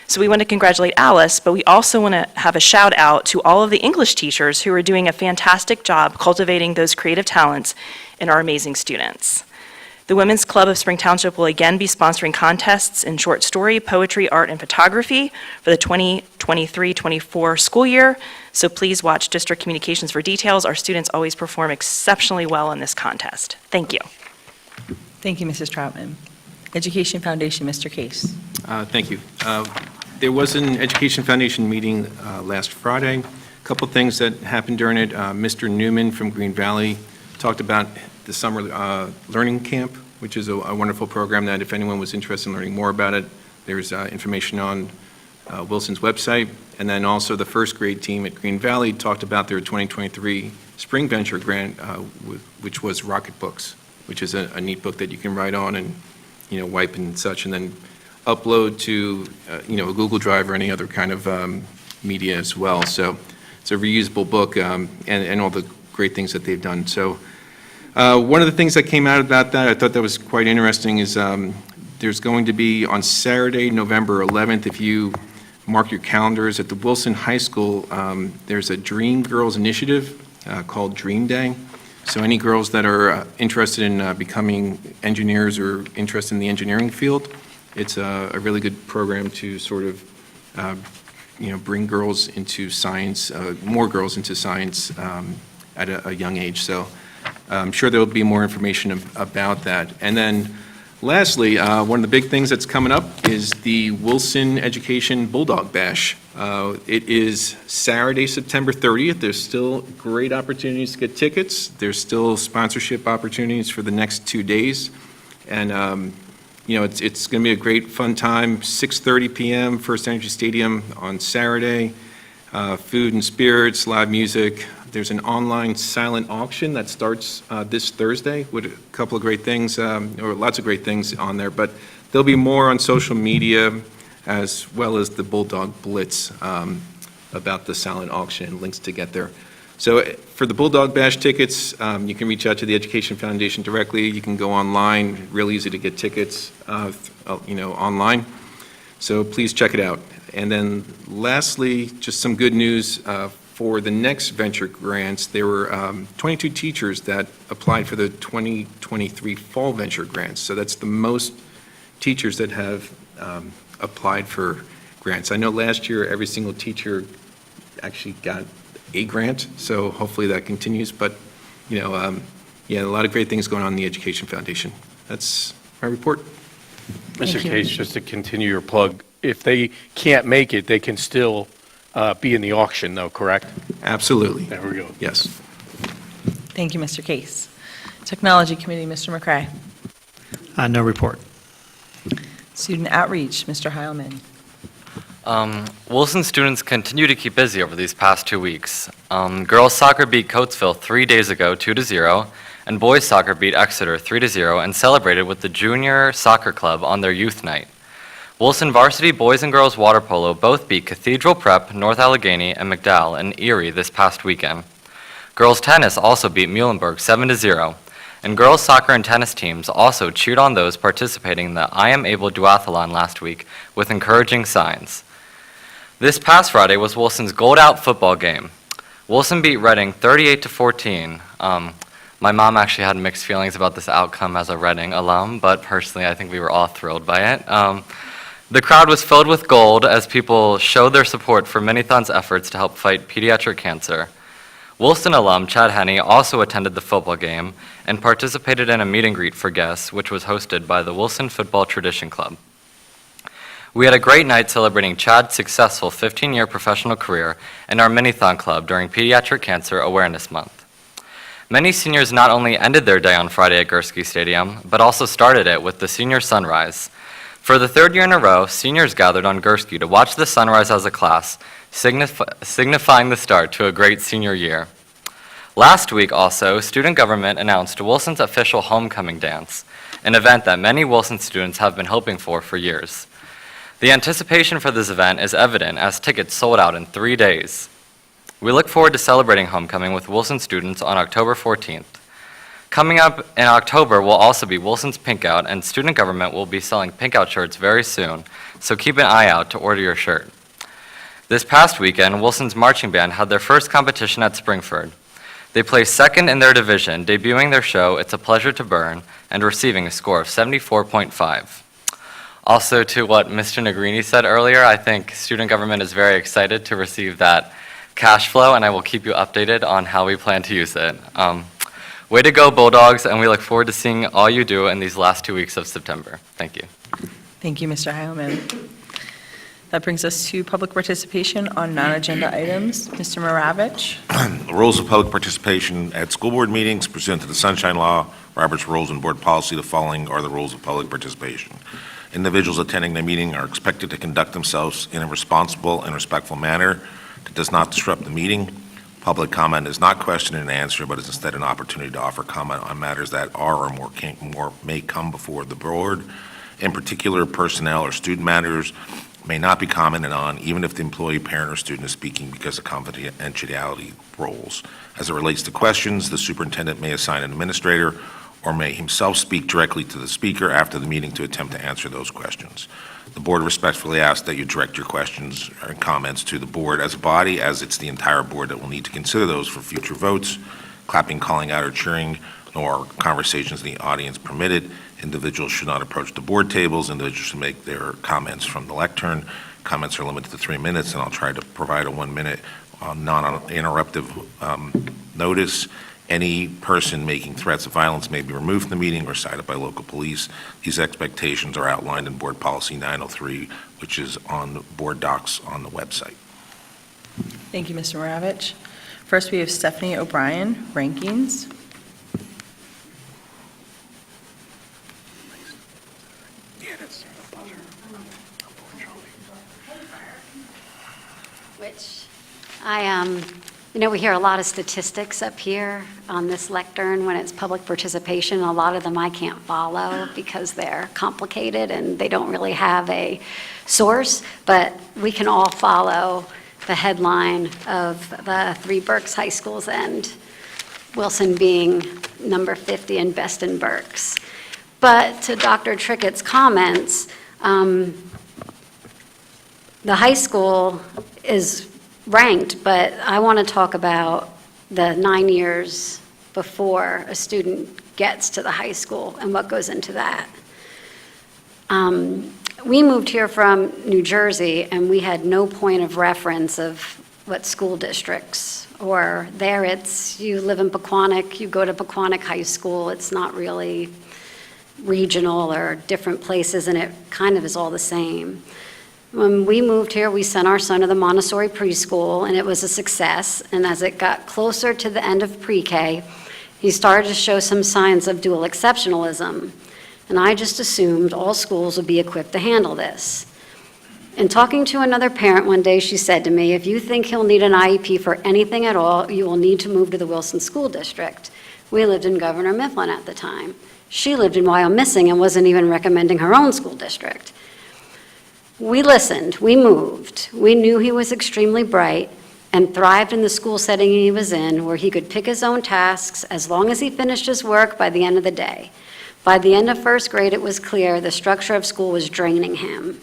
So we want to congratulate Alice, but we also want to have a shout out to all of the English teachers who are doing a fantastic job cultivating those creative talents in our amazing students. The Women's Club of Spring Township will again be sponsoring contests in short story, poetry, art, and photography for the 2023-24 school year. So please watch District Communications for details. Our students always perform exceptionally well in this contest. Thank you. Thank you, Mrs. Troutman. Education Foundation, Mr. Case. Thank you. There was an Education Foundation meeting last Friday. A couple things that happened during it. Mr. Newman from Green Valley talked about the summer learning camp, which is a wonderful program that if anyone was interested in learning more about it, there's information on Wilson's website. And then also the first grade team at Green Valley talked about their 2023 Spring Venture Grant, which was Rocket Books, which is a neat book that you can write on and, wipe and such, and then upload to, a Google Drive or any other kind of media as well. So it's a reusable book and all the great things that they've done. So one of the things that came out about that, I thought that was quite interesting, is there's going to be on Saturday, November 11th, if you mark your calendars, at the Wilson High School, there's a Dream Girls initiative called Dream Day. So any girls that are interested in becoming engineers or interested in the engineering field, it's a really good program to sort of, bring girls into science, more girls into science at a young age. So I'm sure there will be more information about that. And then lastly, one of the big things that's coming up is the Wilson Education Bulldog Bash. It is Saturday, September 30th. There's still great opportunities to get tickets. There's still sponsorship opportunities for the next 2 days. And it's going to be a great fun time. 6:30 p.m., First Energy Stadium on Saturday. Food and spirits, live music. There's an online silent auction that starts this Thursday with a couple of great things, or lots of great things on there. But there'll be more on social media as well as the Bulldog Blitz about the silent auction and links to get there. So for the Bulldog Bash tickets, you can reach out to the Education Foundation directly. You can go online, real easy to get tickets, online. So please check it out. And then lastly, just some good news for the next venture grants. There were 22 teachers that applied for the 2023 Fall Venture Grants. So that's the most teachers that have applied for grants. I know last year every single teacher actually got a grant, so hopefully that continues. But, a lot of great things going on in the Education Foundation. That's my report. Mr. Case, just to continue your plug, if they can't make it, they can still be in the auction, though, correct? Absolutely. There we go. Yes. Thank you, Mr. Case. Technology Committee, Mr. McCray. No report. Student Outreach, Mr. Heilman. Wilson students continue to keep busy over these past 2 weeks. Girls soccer beat Coatesville 3 days ago, 2-0, and boys soccer beat Exeter 3-0 and celebrated with the Junior Soccer Club on their youth night. Wilson varsity boys and girls water polo both beat Cathedral Prep, North Allegheny, and McDowell and Erie this past weekend. Girls tennis also beat Muhlenberg 7-0, and girls soccer and tennis teams also cheered on those participating in the I Am Able duathlon last week with encouraging signs. This past Friday was Wilson's Gold Out football game. Wilson beat Reading 38-14. My mom actually had mixed feelings about this outcome as a Reading alum, but personally I think we were all thrilled by it. The crowd was filled with gold as people showed their support for Minithon's efforts to help fight pediatric cancer. Wilson alum Chad Henney also attended the football game and participated in a meet and greet for guests, which was hosted by the Wilson Football Tradition Club. We had a great night celebrating Chad's successful 15-year professional career in our Minithon Club during Pediatric Cancer Awareness Month. Many seniors not only ended their day on Friday at Gursky Stadium, but also started it with the Senior Sunrise. For the third year in a row, seniors gathered on Gursky to watch the sunrise as a class, signifying the start to a great senior year. Last week also, student government announced Wilson's official homecoming dance, an event that many Wilson students have been hoping for years. The anticipation for this event is evident as tickets sold out in 3 days. We look forward to celebrating homecoming with Wilson students on October 14th. Coming up in October will also be Wilson's Pink Out, and student government will be selling Pink Out shirts very soon, so keep an eye out to order your shirt. This past weekend, Wilson's marching band had their first competition at Springford. They placed second in their division, debuting their show, It's a Pleasure to Burn, and receiving a score of 74.5. Also, to what Mr. Negrini said earlier, I think student government is very excited to receive that cash flow, and I will keep you updated on how we plan to use it. Way to go, Bulldogs, and we look forward to seeing all you do in these last 2 weeks of September. Thank you. Thank you, Mr. Heilman. That brings us to public participation on non-agenda items. Mr. Maravich. The rules of public participation at school board meetings pursuant to the Sunshine Law, Robert's Rules, and Board Policy. The following are the rules of public participation. Individuals attending the meeting are expected to conduct themselves in a responsible and respectful manner that does not disrupt the meeting. Public comment is not question and answer, but is instead an opportunity to offer comment on matters that are or more may come before the board. In particular, personnel or student matters may not be commented on, even if the employee, parent, or student is speaking because of confidentiality rules. As it relates to questions, the superintendent may assign an administrator or may himself speak directly to the speaker after the meeting to attempt to answer those questions. The board respectfully asks that you direct your questions and comments to the board as a body, as it's the entire board that will need to consider those for future votes. Clapping, calling out, or cheering, nor are conversations in the audience permitted. Individuals should not approach the board tables. Individuals should make their comments from the lectern. Comments are limited to 3 minutes, and I'll try to provide a 1-minute non-interruptive notice. Any person making threats of violence may be removed from the meeting or cited by local police. These expectations are outlined in Board Policy 903, which is on the board docs on the website. Thank you, Mr. Maravich. First, we have Stephanie O'Brien, rankings. Which we hear a lot of statistics up here on this lectern when it's public participation. A lot of them I can't follow because they're complicated and they don't really have a source, but we can all follow the headline of the 3 Berks high schools and Wilson being number 50 and best in Berks. But to Dr. Trickett's comments, the high school is ranked, but I want to talk about the 9 years before a student gets to the high school and what goes into that. We moved here from New Jersey, and we had no point of reference of what school districts, or there it's, you live in Pequannock, you go to Pequannock High School, it's not really regional or different places, and it kind of is all the same. When we moved here, we sent our son to the Montessori preschool, and it was a success. And as it got closer to the end of pre-K, he started to show some signs of dual exceptionalism. And I just assumed all schools would be equipped to handle this. In talking to another parent one day, she said to me, if you think he'll need an IEP for anything at all, you will need to move to the Wilson School District. We lived in Governor Mifflin at the time. She lived in Wyomissing and wasn't even recommending her own school district. We listened, we moved. We knew he was extremely bright and thrived in the school setting he was in, where he could pick his own tasks as long as he finished his work by the end of the day. By the end of first grade, it was clear the structure of school was draining him.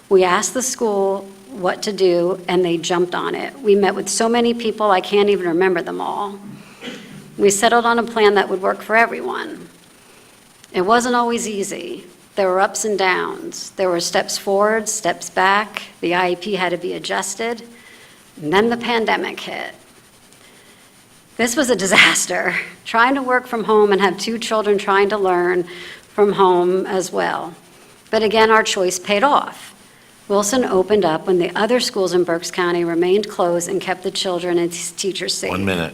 We asked the school what to do, and they jumped on it. We met with so many people, I can't even remember them all. We settled on a plan that would work for everyone. It wasn't always easy. There were ups and downs. There were steps forward, steps back. The IEP had to be adjusted. And then the pandemic hit. This was a disaster, trying to work from home and have 2 children trying to learn from home as well. But again, our choice paid off. Wilson opened up when the other schools in Berks County remained closed and kept the children and teachers safe. 1 minute.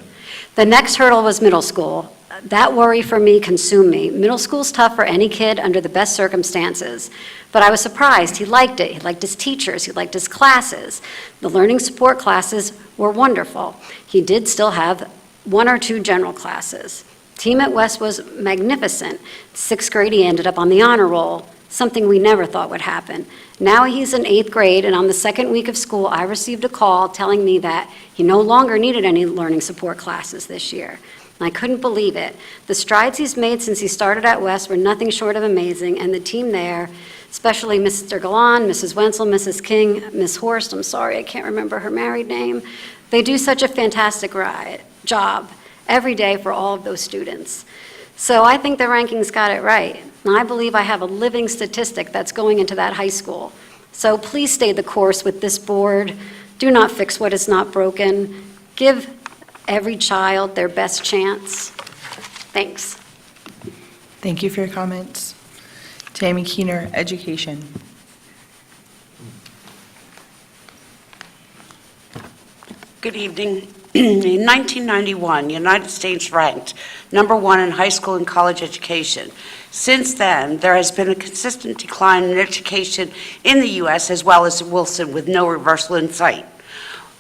The next hurdle was middle school. That worry for me consumed me. Middle school's tough for any kid under the best circumstances. But I was surprised. He liked it. He liked his teachers. He liked his classes. The learning support classes were wonderful. He did still have 1 or 2 general classes. Team at West was magnificent. 6th grade, he ended up on the honor roll, something we never thought would happen. Now he's in 8th grade, and on the 2nd week of school, I received a call telling me that he no longer needed any learning support classes this year. And I couldn't believe it. The strides he's made since he started at West were nothing short of amazing, and the team there, especially Mr. Galan, Mrs. Wenzel, Mrs. King, Miss Horst, I'm sorry, I can't remember her married name, they do such a fantastic job every day for all of those students. So I think the rankings got it right. And I believe I have a living statistic that's going into that high school. So please stay the course with this board. Do not fix what is not broken. Give every child their best chance. Thanks. Thank you for your comments. Tammy Keener, Education. Good evening. In 1991, the United States ranked #1 in high school and college education. Since then, there has been a consistent decline in education in the U.S. as well as Wilson, with no reversal in sight.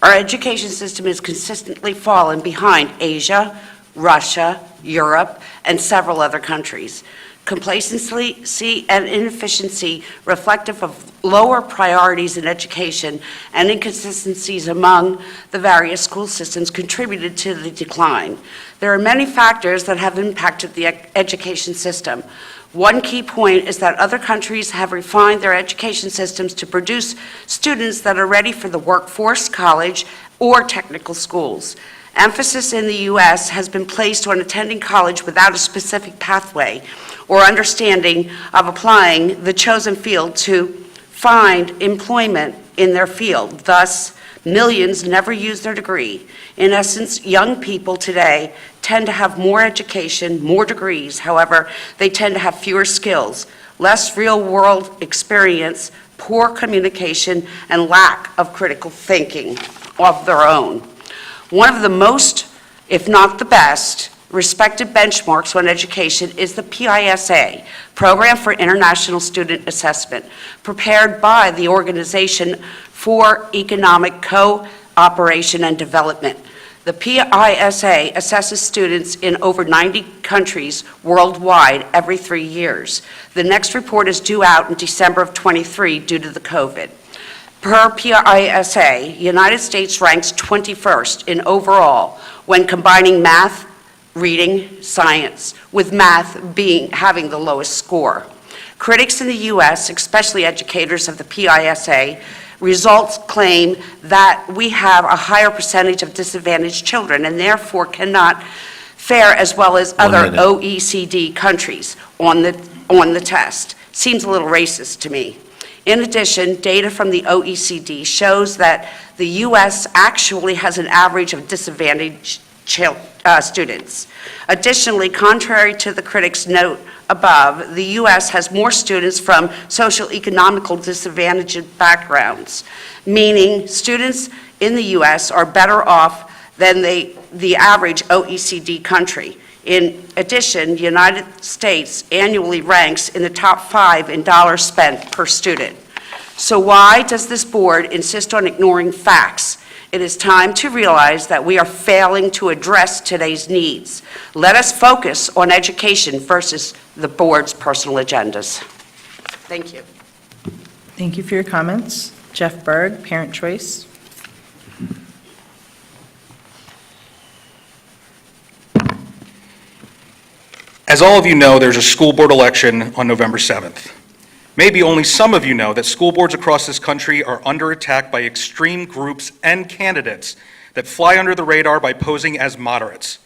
Our education system is consistently fallen behind Asia, Russia, Europe, and several other countries. Complacency and inefficiency reflective of lower priorities in education and inconsistencies among the various school systems contributed to the decline. There are many factors that have impacted the education system. One key point is that other countries have refined their education systems to produce students that are ready for the workforce, college, or technical schools. Emphasis in the U.S. has been placed on attending college without a specific pathway or understanding of applying the chosen field to find employment in their field. Thus, millions never use their degree. In essence, young people today tend to have more education, more degrees. However, they tend to have fewer skills, less real-world experience, poor communication, and lack of critical thinking of their own. One of the most, if not the best, respected benchmarks on education is the PISA, Program for International Student Assessment, prepared by the Organization for Economic Cooperation and Development. The PISA assesses students in over 90 countries worldwide every 3 years. The next report is due out in December of '23 due to the COVID. Per PISA, United States ranks 21st in overall when combining math, reading, science, with math having the lowest score. Critics in the U.S., especially educators of the PISA, results claim that we have a higher percentage of disadvantaged children and therefore cannot fare as well as other OECD countries on the test. Seems a little racist to me. In addition, data from the OECD shows that the U.S. actually has an average of disadvantaged students. Additionally, contrary to the critics' note above, the U.S. has more students from social-economical disadvantaged backgrounds, meaning students in the U.S. are better off than the average OECD country. In addition, the United States annually ranks in the top 5 in dollars spent per student. So why does this board insist on ignoring facts? It is time to realize that we are failing to address today's needs. Let us focus on education versus the board's personal agendas. Thank you. Thank you for your comments. Jeff Berg, Parent Choice. As all of you know, there's a school board election on November 7th. Maybe only some of you know that school boards across this country are under attack by extreme groups and candidates that fly under the radar by posing as moderates.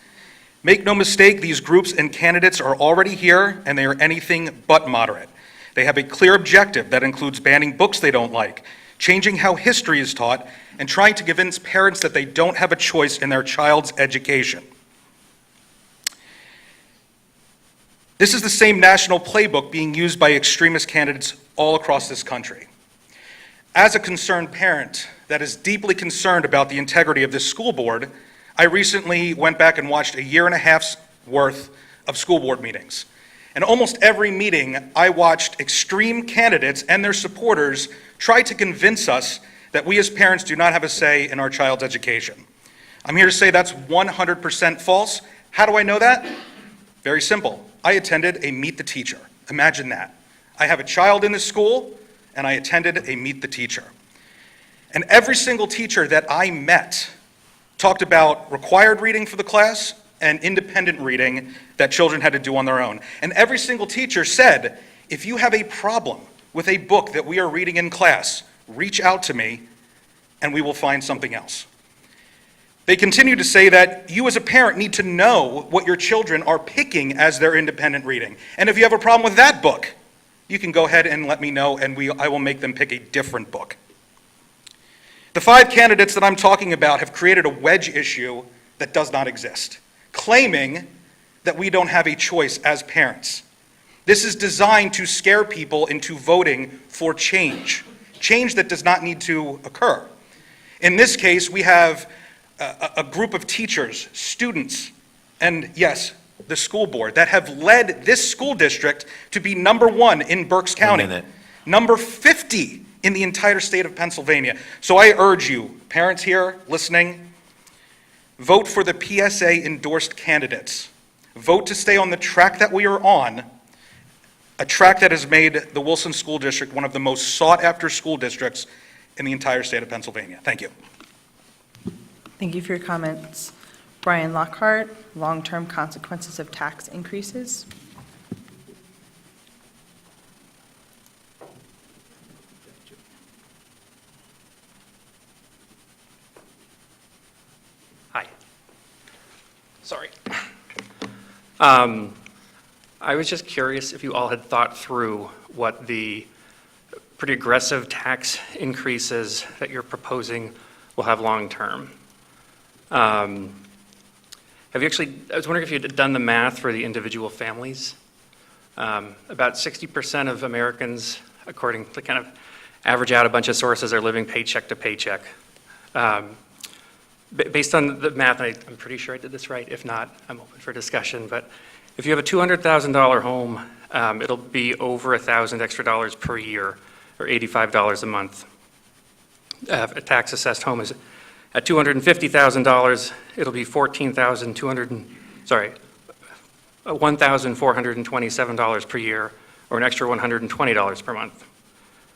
Make no mistake, these groups and candidates are already here, and they are anything but moderate. They have a clear objective that includes banning books they don't like, changing how history is taught, and trying to convince parents that they don't have a choice in their child's education. This is the same national playbook being used by extremist candidates all across this country. As a concerned parent that is deeply concerned about the integrity of this school board, I recently went back and watched a year and a half's worth of school board meetings. And almost every meeting, I watched extreme candidates and their supporters try to convince us that we as parents do not have a say in our child's education. I'm here to say that's 100% false. How do I know that? Very simple. I attended a Meet the Teacher. Imagine that. I have a child in this school, and I attended a Meet the Teacher. And every single teacher that I met talked about required reading for the class and independent reading that children had to do on their own. And every single teacher said, if you have a problem with a book that we are reading in class, reach out to me and we will find something else. They continue to say that you as a parent need to know what your children are picking as their independent reading. And if you have a problem with that book, you can go ahead and let me know and I will make them pick a different book. The 5 candidates that I'm talking about have created a wedge issue that does not exist, claiming that we don't have a choice as parents. This is designed to scare people into voting for change that does not need to occur. In this case, we have a group of teachers, students, and yes, the school board that have led this school district to be number 1 in Berks County, number 50 in the entire state of Pennsylvania. So I urge you, parents here listening, vote for the PSA endorsed candidates. Vote to stay on the track that we are on, a track that has made the Wilson School District one of the most sought after school districts in the entire state of Pennsylvania. Thank you. Thank you for your comments. Brian Lockhart, long-term consequences of tax increases. Hi. Sorry. I was just curious if you all had thought through what the pretty aggressive tax increases that you're proposing will have long-term. Have you actually, I was wondering if you had done the math for the individual families. About 60% of Americans, according to kind of average out a bunch of sources, are living paycheck to paycheck. Based on the math, I'm pretty sure I did this right. If not, I'm open for discussion. But if you have a $200,000 home, it'll be over $1,000 extra per year, or $85 a month. A tax-assessed home is at $250,000. It'll be $1,427 per year, or an extra $120 per month.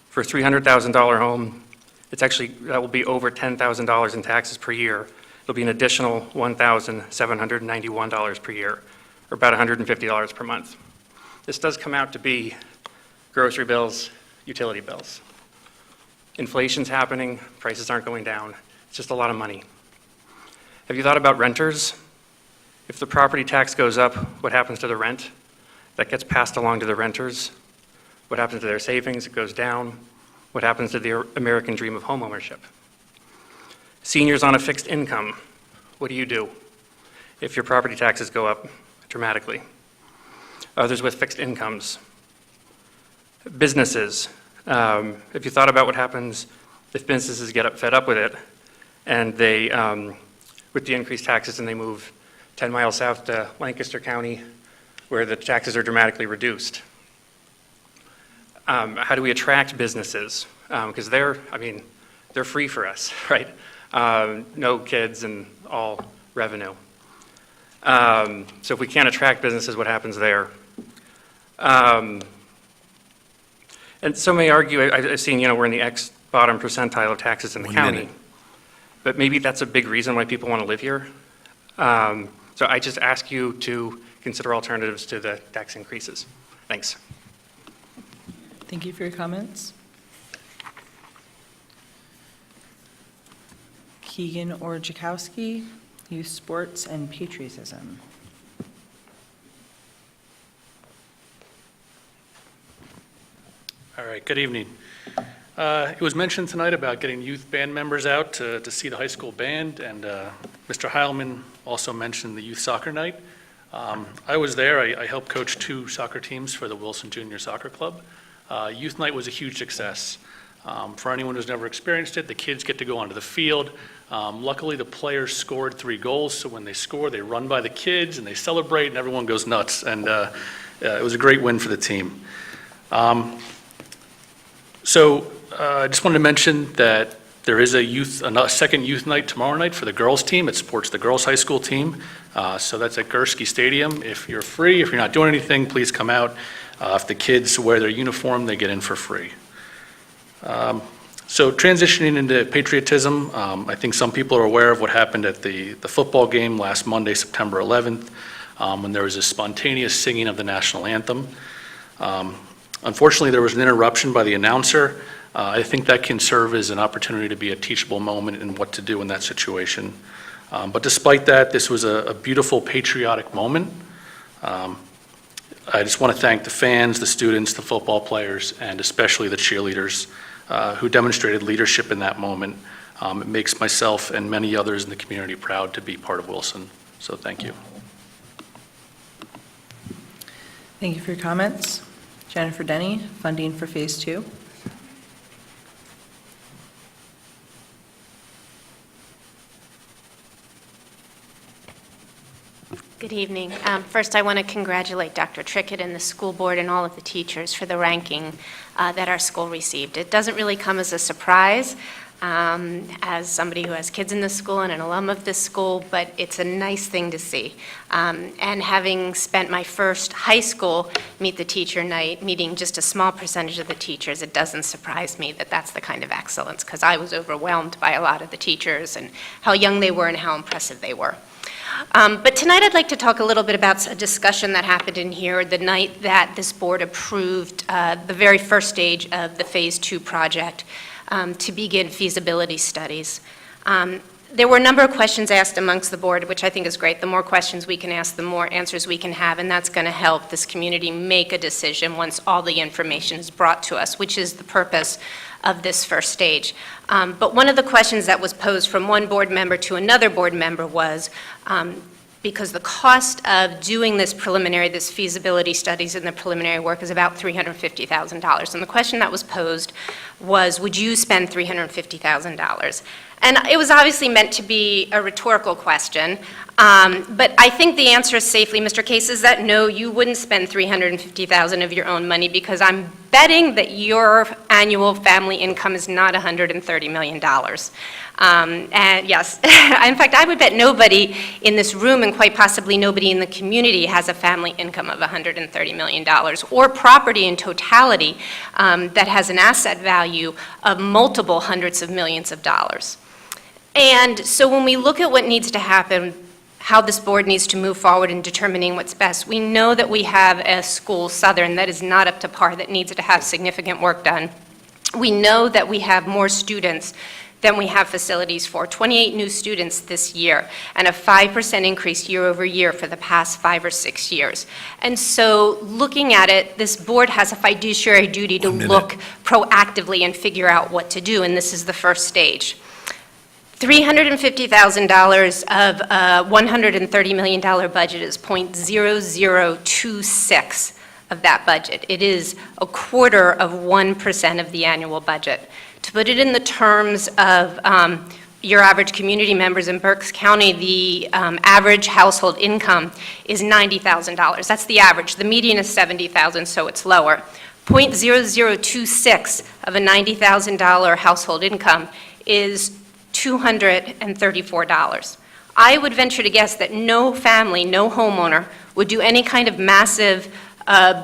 For a $300,000 home, that will be over $10,000 in taxes per year. It'll be an additional $1,791 per year, or about $150 per month. This does come out to be grocery bills, utility bills. Inflation's happening, prices aren't going down. It's just a lot of money. Have you thought about renters? If the property tax goes up, what happens to the rent? That gets passed along to the renters. What happens to their savings? It goes down. What happens to the American dream of homeownership? Seniors on a fixed income, what do you do if your property taxes go up dramatically? Others with fixed incomes. Businesses, if you thought about what happens if businesses get fed up with it and they, with the increased taxes, and they move 10 miles south to Lancaster County where the taxes are dramatically reduced. How do we attract businesses? Because they're free for us, right? No kids and all revenue. So if we can't attract businesses, what happens there? And some may argue, I've seen, we're in the bottom percentile of taxes in the county. But maybe that's a big reason why people want to live here. So I just ask you to consider alternatives to the tax increases. Thanks. Thank you for your comments. Keegan Ordzikowski, Youth Sports and Patriotism. All right, good evening. It was mentioned tonight about getting youth band members out to see the high school band, and Mr. Heilman also mentioned the youth soccer night. I was there. I helped coach 2 soccer teams for the Wilson Junior Soccer Club. Youth night was a huge success. For anyone who's never experienced it, the kids get to go onto the field. Luckily, the players scored 3 goals, so when they score, they run by the kids and they celebrate, and everyone goes nuts. And it was a great win for the team. I just wanted to mention that there is a second youth night tomorrow night for the girls team. It supports the girls' high school team. So that's at Gursky Stadium. If you're free, if you're not doing anything, please come out. If the kids wear their uniform, they get in for free. So transitioning into patriotism, I think some people are aware of what happened at the football game last Monday, September 11th, when there was a spontaneous singing of the national anthem. Unfortunately, there was an interruption by the announcer. I think that can serve as an opportunity to be a teachable moment in what to do in that situation. But despite that, this was a beautiful patriotic moment. I just want to thank the fans, the students, the football players, and especially the cheerleaders who demonstrated leadership in that moment. It makes myself and many others in the community proud to be part of Wilson. So thank you. Thank you for your comments. Jennifer Denny, funding for Phase 2. Good evening. First, I want to congratulate Dr. Trickett and the school board and all of the teachers for the ranking that our school received. It doesn't really come as a surprise as somebody who has kids in the school and an alum of this school, but it's a nice thing to see. And having spent my first high school Meet the Teacher night, meeting just a small percentage of the teachers, it doesn't surprise me that that's the kind of excellence, because I was overwhelmed by a lot of the teachers and how young they were and how impressive they were. But tonight I'd like to talk a little bit about a discussion that happened in here the night that this board approved the very first stage of the Phase 2 project to begin feasibility studies. There were a number of questions asked amongst the board, which I think is great. The more questions we can ask, the more answers we can have, and that's going to help this community make a decision once all the information is brought to us, which is the purpose of this first stage. But one of the questions that was posed from one board member to another board member was, because the cost of doing this feasibility studies and the preliminary work is about $350,000. And the question that was posed was, would you spend $350,000? And it was obviously meant to be a rhetorical question, but I think the answer is safely, Mr. Case, is that no, you wouldn't spend $350,000 of your own money, because I'm betting that your annual family income is not $130 million. And yes, in fact, I would bet nobody in this room, and quite possibly nobody in the community, has a family income of $130 million, or property in totality that has an asset value of multiple hundreds of millions of dollars. And so when we look at what needs to happen, how this board needs to move forward in determining what's best, we know that we have a school, Southern, that is not up to par, that needs to have significant work done. We know that we have more students than we have facilities for, 28 new students this year, and a 5% increase year over year for the past 5 or 6 years. And so looking at it, this board has a fiduciary duty to look proactively and figure out what to do, and this is the first stage. $350,000 of a $130 million budget is 0.0026 of that budget. It is 0.25% of the annual budget. To put it in the terms of your average community members in Berks County, the average household income is $90,000. That's the average. The median is $70,000, so it's lower. 0.0026 of a $90,000 household income is $234. I would venture to guess that no family, no homeowner would do any kind of massive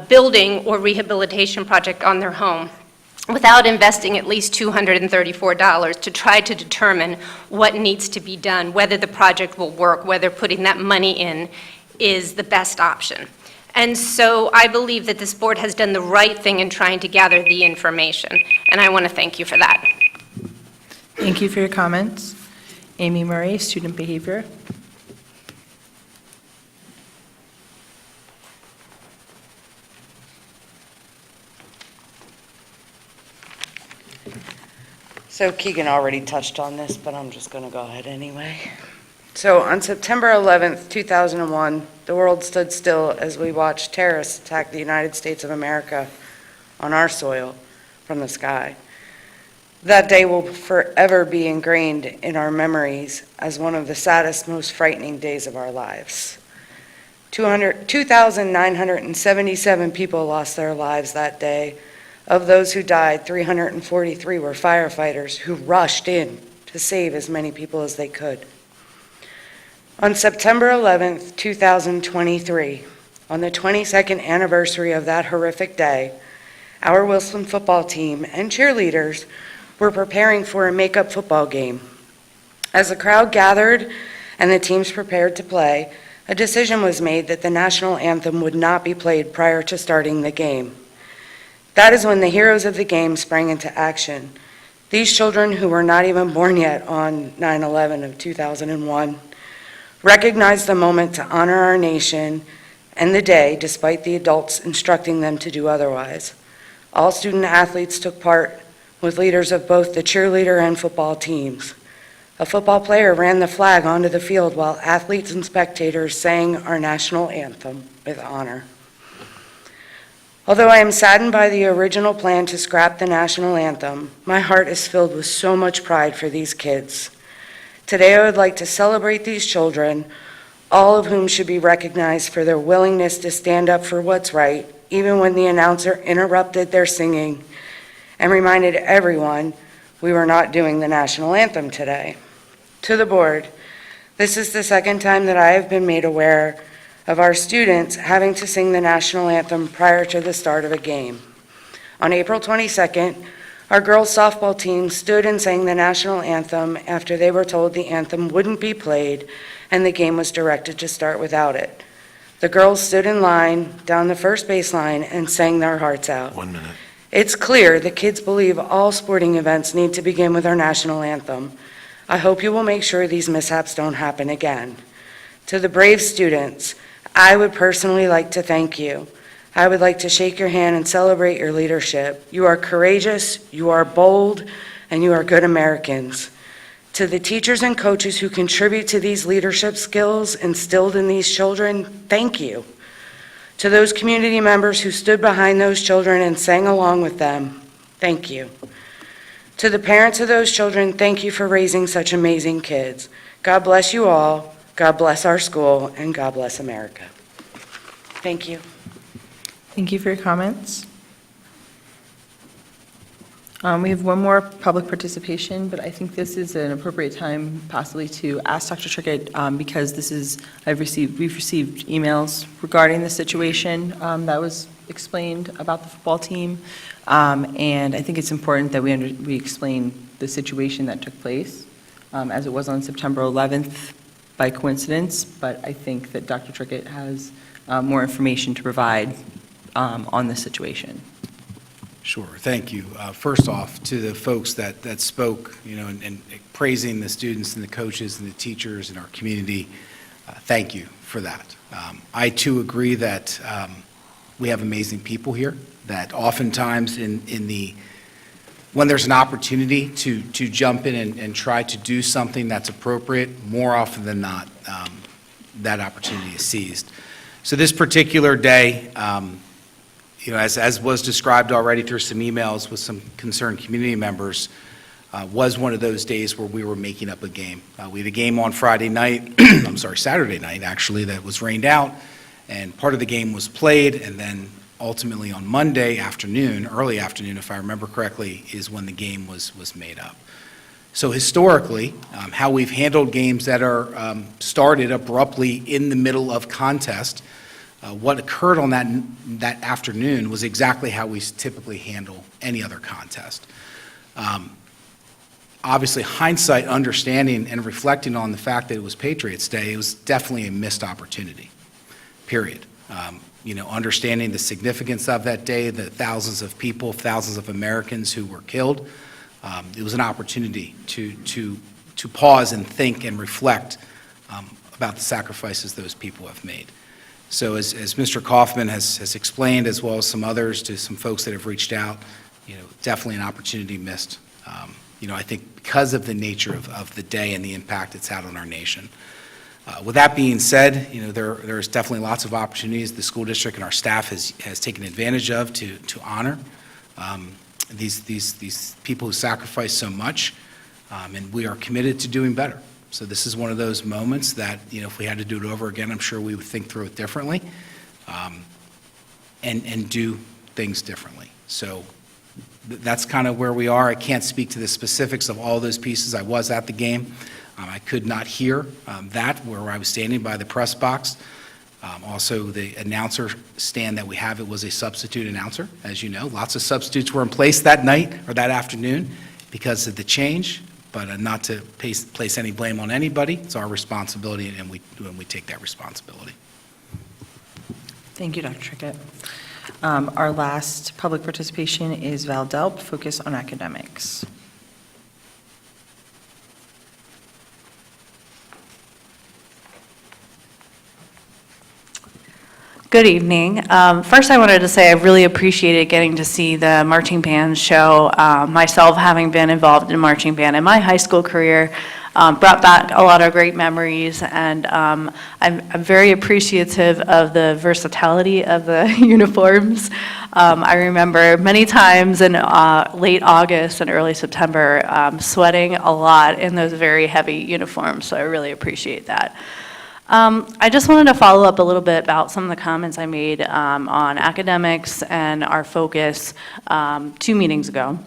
building or rehabilitation project on their home without investing at least $234 to try to determine what needs to be done, whether the project will work, whether putting that money in is the best option. And so I believe that this board has done the right thing in trying to gather the information, and I want to thank you for that. Thank you for your comments. Amy Murray, Student Behavior. So Keegan already touched on this, but I'm just going to go ahead anyway. So on September 11th, 2001, the world stood still as we watched terrorists attack the United States of America on our soil from the sky. That day will forever be ingrained in our memories as one of the saddest, most frightening days of our lives. 2,977 people lost their lives that day. Of those who died, 343 were firefighters who rushed in to save as many people as they could. On September 11th, 2023, on the 22nd anniversary of that horrific day, our Wilson football team and cheerleaders were preparing for a makeup football game. As the crowd gathered and the teams prepared to play, a decision was made that the national anthem would not be played prior to starting the game. That is when the heroes of the game sprang into action. These children, who were not even born yet on 9/11 of 2001, recognized the moment to honor our nation and the day, despite the adults instructing them to do otherwise. All student athletes took part, with leaders of both the cheerleader and football teams. A football player ran the flag onto the field while athletes and spectators sang our national anthem with honor. Although I am saddened by the original plan to scrap the national anthem, my heart is filled with so much pride for these kids. Today I would like to celebrate these children, all of whom should be recognized for their willingness to stand up for what's right, even when the announcer interrupted their singing and reminded everyone we were not doing the national anthem today. To the board, this is the second time that I have been made aware of our students having to sing the national anthem prior to the start of a game. On April 22nd, our girls softball team stood and sang the national anthem after they were told the anthem wouldn't be played and the game was directed to start without it. The girls stood in line down the first baseline and sang their hearts out. 1 minute. It's clear the kids believe all sporting events need to begin with our national anthem. I hope you will make sure these mishaps don't happen again. To the brave students, I would personally like to thank you. I would like to shake your hand and celebrate your leadership. You are courageous, you are bold, and you are good Americans. To the teachers and coaches who contribute to these leadership skills instilled in these children, thank you. To those community members who stood behind those children and sang along with them, thank you. To the parents of those children, thank you for raising such amazing kids. God bless you all, God bless our school, and God bless America. Thank you. Thank you for your comments. We have one more public participation, but I think this is an appropriate time possibly to ask Dr. Trickett, because we've received emails regarding the situation that was explained about the football team, and I think it's important that we explain the situation that took place, as it was on September 11th by coincidence, but I think that Dr. Trickett has more information to provide on the situation. Sure, thank you. First off, to the folks that spoke, and praising the students and the coaches and the teachers in our community, thank you for that. I too agree that we have amazing people here, that oftentimes when there's an opportunity to jump in and try to do something that's appropriate, more often than not, that opportunity is seized. So this particular day, as was described already through some emails with some concerned community members, was one of those days where we were making up a game. We had a game on Friday night, Saturday night, actually, that was rained out, and part of the game was played, and then ultimately on Monday afternoon, early afternoon, if I remember correctly, is when the game was made up. So historically, how we've handled games that are started abruptly in the middle of contest, what occurred on that afternoon was exactly how we typically handle any other contest. Obviously, hindsight, understanding, and reflecting on the fact that it was Patriots Day, it was definitely a missed opportunity, period. Understanding the significance of that day, the thousands of people, thousands of Americans who were killed, it was an opportunity to pause and think and reflect about the sacrifices those people have made. So as Mr. Kaufman has explained, as well as some others, to some folks that have reached out, definitely an opportunity missed. I think because of the nature of the day and the impact it's had on our nation. With that being said, there's definitely lots of opportunities the school district and our staff has taken advantage of to honor these people who sacrifice so much, and we are committed to doing better. So this is one of those moments that, if we had to do it over again, I'm sure we would think through it differently, and do things differently. So that's kind of where we are. I can't speak to the specifics of all those pieces. I was at the game. I could not hear that where I was standing by the press box. Also, the announcer stand that we have, it was a substitute announcer, as you know. Lots of substitutes were in place that night or that afternoon because of the change, but not to place any blame on anybody. It's our responsibility, and we take that responsibility. Thank you, Dr. Trickett. Our last public participation is Val Delp, focus on academics. Good evening. First, I wanted to say I really appreciated getting to see the marching band show. Myself, having been involved in marching band in my high school career, brought back a lot of great memories, and I'm very appreciative of the versatility of the uniforms. I remember many times in late August and early September sweating a lot in those very heavy uniforms, so I really appreciate that. I just wanted to follow up a little bit about some of the comments I made on academics and our focus 2 meetings ago.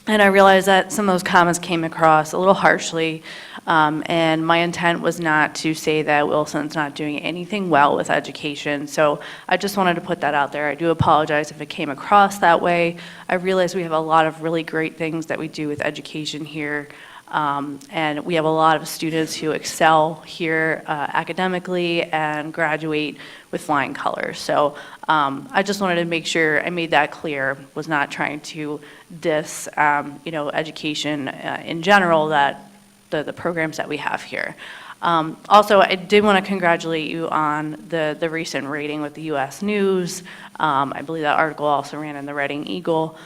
And I realized that some of those comments came across a little harshly, and my intent was not to say that Wilson's not doing anything well with education. So I just wanted to put that out there. I do apologize if it came across that way. I realize we have a lot of really great things that we do with education here. And we have a lot of students who excel here academically and graduate with flying colors. So I just wanted to make sure I made that clear, was not trying to diss education in general, that the programs that we have here. Also, I did want to congratulate you on the recent rating with the U.S. News. I believe that article also ran in the Reading Eagle.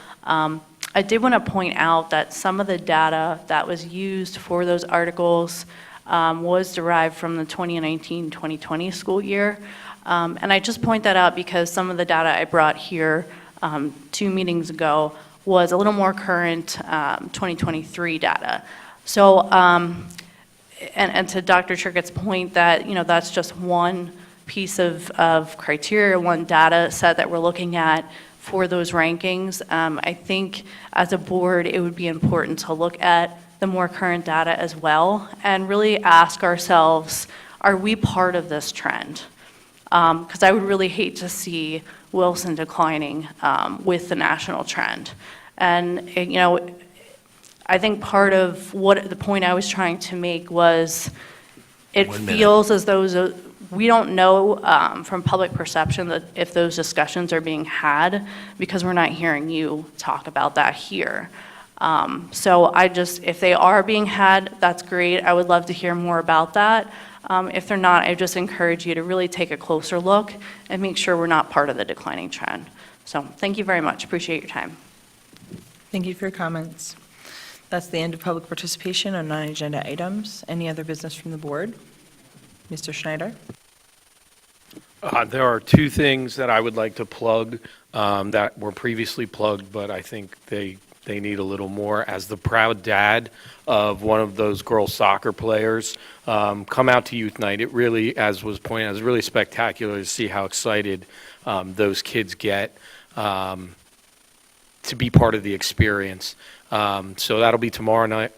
I did want to point out that some of the data that was used for those articles was derived from the 2019-2020 school year. And I just point that out because some of the data I brought here 2 meetings ago was a little more current 2023 data. So, and to Dr. Trickett's point that, that's just one piece of criteria, one data set that we're looking at for those rankings. I think as a board, it would be important to look at the more current data as well and really ask ourselves, are we part of this trend? Because I would really hate to see Wilson declining with the national trend. And, I think part of what the point I was trying to make was it feels as though we don't know from public perception that if those discussions are being had because we're not hearing you talk about that here. So if they are being had, that's great. I would love to hear more about that. If they're not, I just encourage you to really take a closer look and make sure we're not part of the declining trend. So thank you very much. Appreciate your time. Thank you for your comments. That's the end of public participation on non-agenda items. Any other business from the board? Mr. Schneider? There are 2 things that I would like to plug that were previously plugged, but I think they need a little more. As the proud dad of one of those girls soccer players, come out to Youth Night. It really, as was pointed out, is really spectacular to see how excited those kids get to be part of the experience. So that'll be tomorrow night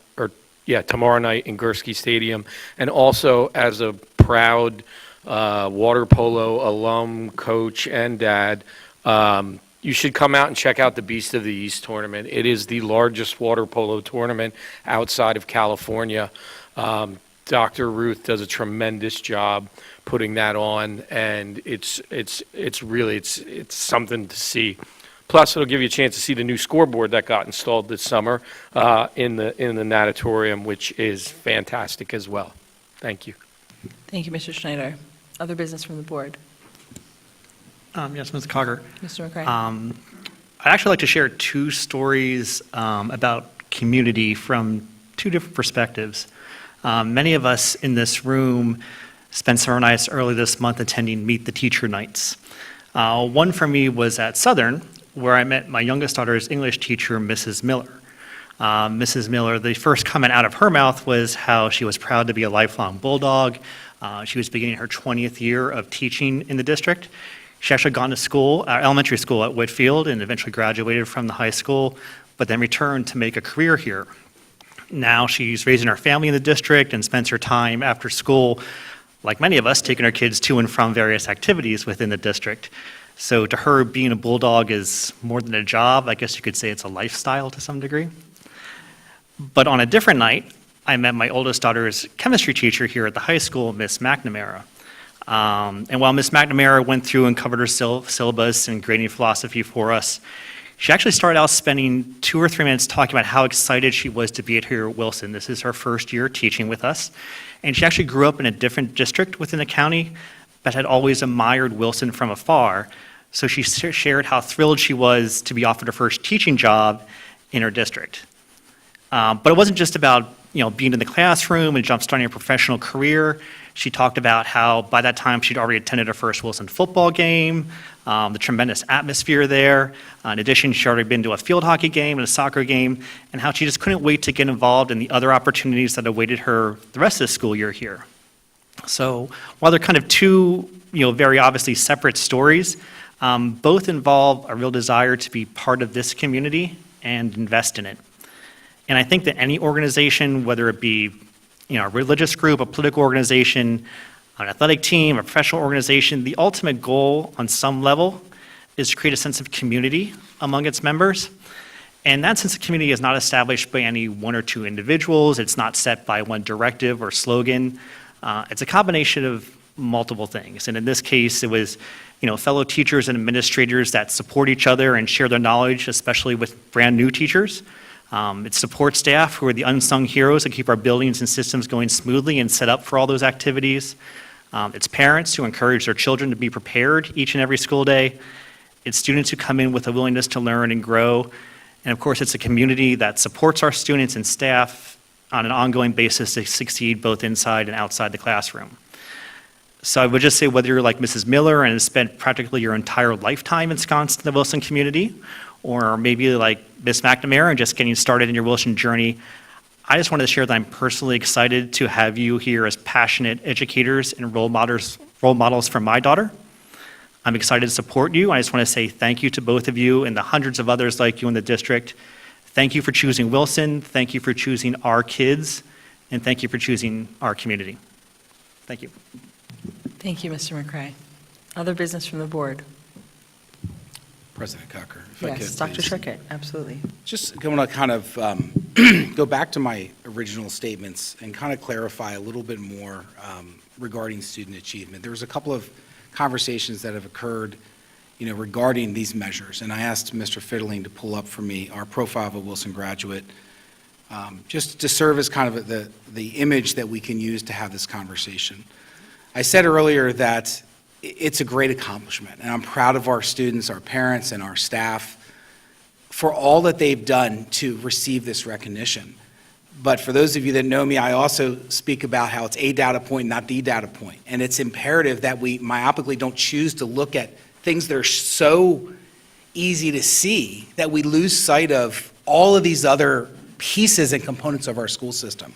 in Gursky Stadium. And also, as a proud water polo alum, coach, and dad, you should come out and check out the Beast of the East tournament. It is the largest water polo tournament outside of California. Dr. Ruth does a tremendous job putting that on, and it's really something to see. Plus, it'll give you a chance to see the new scoreboard that got installed this summer in the natatorium, which is fantastic as well. Thank you. Thank you, Mr. Schneider. Other business from the board? Yes, Ms. Cocker. Mr. McRae? I'd actually like to share 2 stories about community from 2 different perspectives. Many of us in this room spent summer nights early this month attending Meet the Teacher Nights. One for me was at Southern, where I met my youngest daughter's English teacher, Mrs. Miller. Mrs. Miller, the first comment out of her mouth was how she was proud to be a lifelong Bulldog. She was beginning her 20th year of teaching in the district. She actually gone to school, elementary school at Whitfield, and eventually graduated from the high school, but then returned to make a career here. Now she's raising her family in the district and spends her time after school, like many of us, taking our kids to and from various activities within the district. So to her, being a Bulldog is more than a job. I guess you could say it's a lifestyle to some degree. But on a different night, I met my oldest daughter's chemistry teacher here at the high school, Miss McNamara. And while Miss McNamara went through and covered her syllabus and grading philosophy for us, she actually started out spending 2 or 3 minutes talking about how excited she was to be here at Wilson. This is her first year teaching with us. And she actually grew up in a different district within the county, but had always admired Wilson from afar. So she shared how thrilled she was to be offered her first teaching job in her district. But it wasn't just about being in the classroom and jumpstarting a professional career. She talked about how by that time she'd already attended her first Wilson football game, the tremendous atmosphere there. In addition, she'd already been to a field hockey game and a soccer game, and how she just couldn't wait to get involved in the other opportunities that awaited her the rest of the school year here. So while they're kind of two very obviously separate stories, both involve a real desire to be part of this community and invest in it. And I think that any organization, whether it be a religious group, a political organization, an athletic team, a professional organization, the ultimate goal on some level is to create a sense of community among its members. And that sense of community is not established by any 1 or 2 individuals. It's not set by one directive or slogan. It's a combination of multiple things. And in this case, it was fellow teachers and administrators that support each other and share their knowledge, especially with brand new teachers. It's support staff who are the unsung heroes that keep our buildings and systems going smoothly and set up for all those activities. It's parents who encourage their children to be prepared each and every school day. It's students who come in with a willingness to learn and grow. And of course, it's a community that supports our students and staff on an ongoing basis to succeed both inside and outside the classroom. So I would just say whether you're like Mrs. Miller and have spent practically your entire lifetime ensconced in the Wilson community, or maybe like Ms. McNamara and just getting started in your Wilson journey, I just wanted to share that I'm personally excited to have you here as passionate educators and role models for my daughter. I'm excited to support you. I just want to say thank you to both of you and the hundreds of others like you in the district. Thank you for choosing Wilson. Thank you for choosing our kids. And thank you for choosing our community. Thank you. Thank you, Mr. McCray. Other business from the board? President Cocker, if I could, Yes, Dr. please. Trickett, absolutely. Just going to kind of go back to my original statements and kind of clarify a little bit more regarding student achievement. There was a couple of conversations that have occurred, regarding these measures, and I asked Mr. Fiddling to pull up for me our profile of a Wilson graduate, just to serve as kind of the image that we can use to have this conversation. I said earlier that it's a great accomplishment, and I'm proud of our students, our parents, and our staff for all that they've done to receive this recognition. But for those of you that know me, I also speak about how it's a data point, not the data point. And it's imperative that we myopically don't choose to look at things that are so easy to see that we lose sight of all of these other pieces and components of our school system.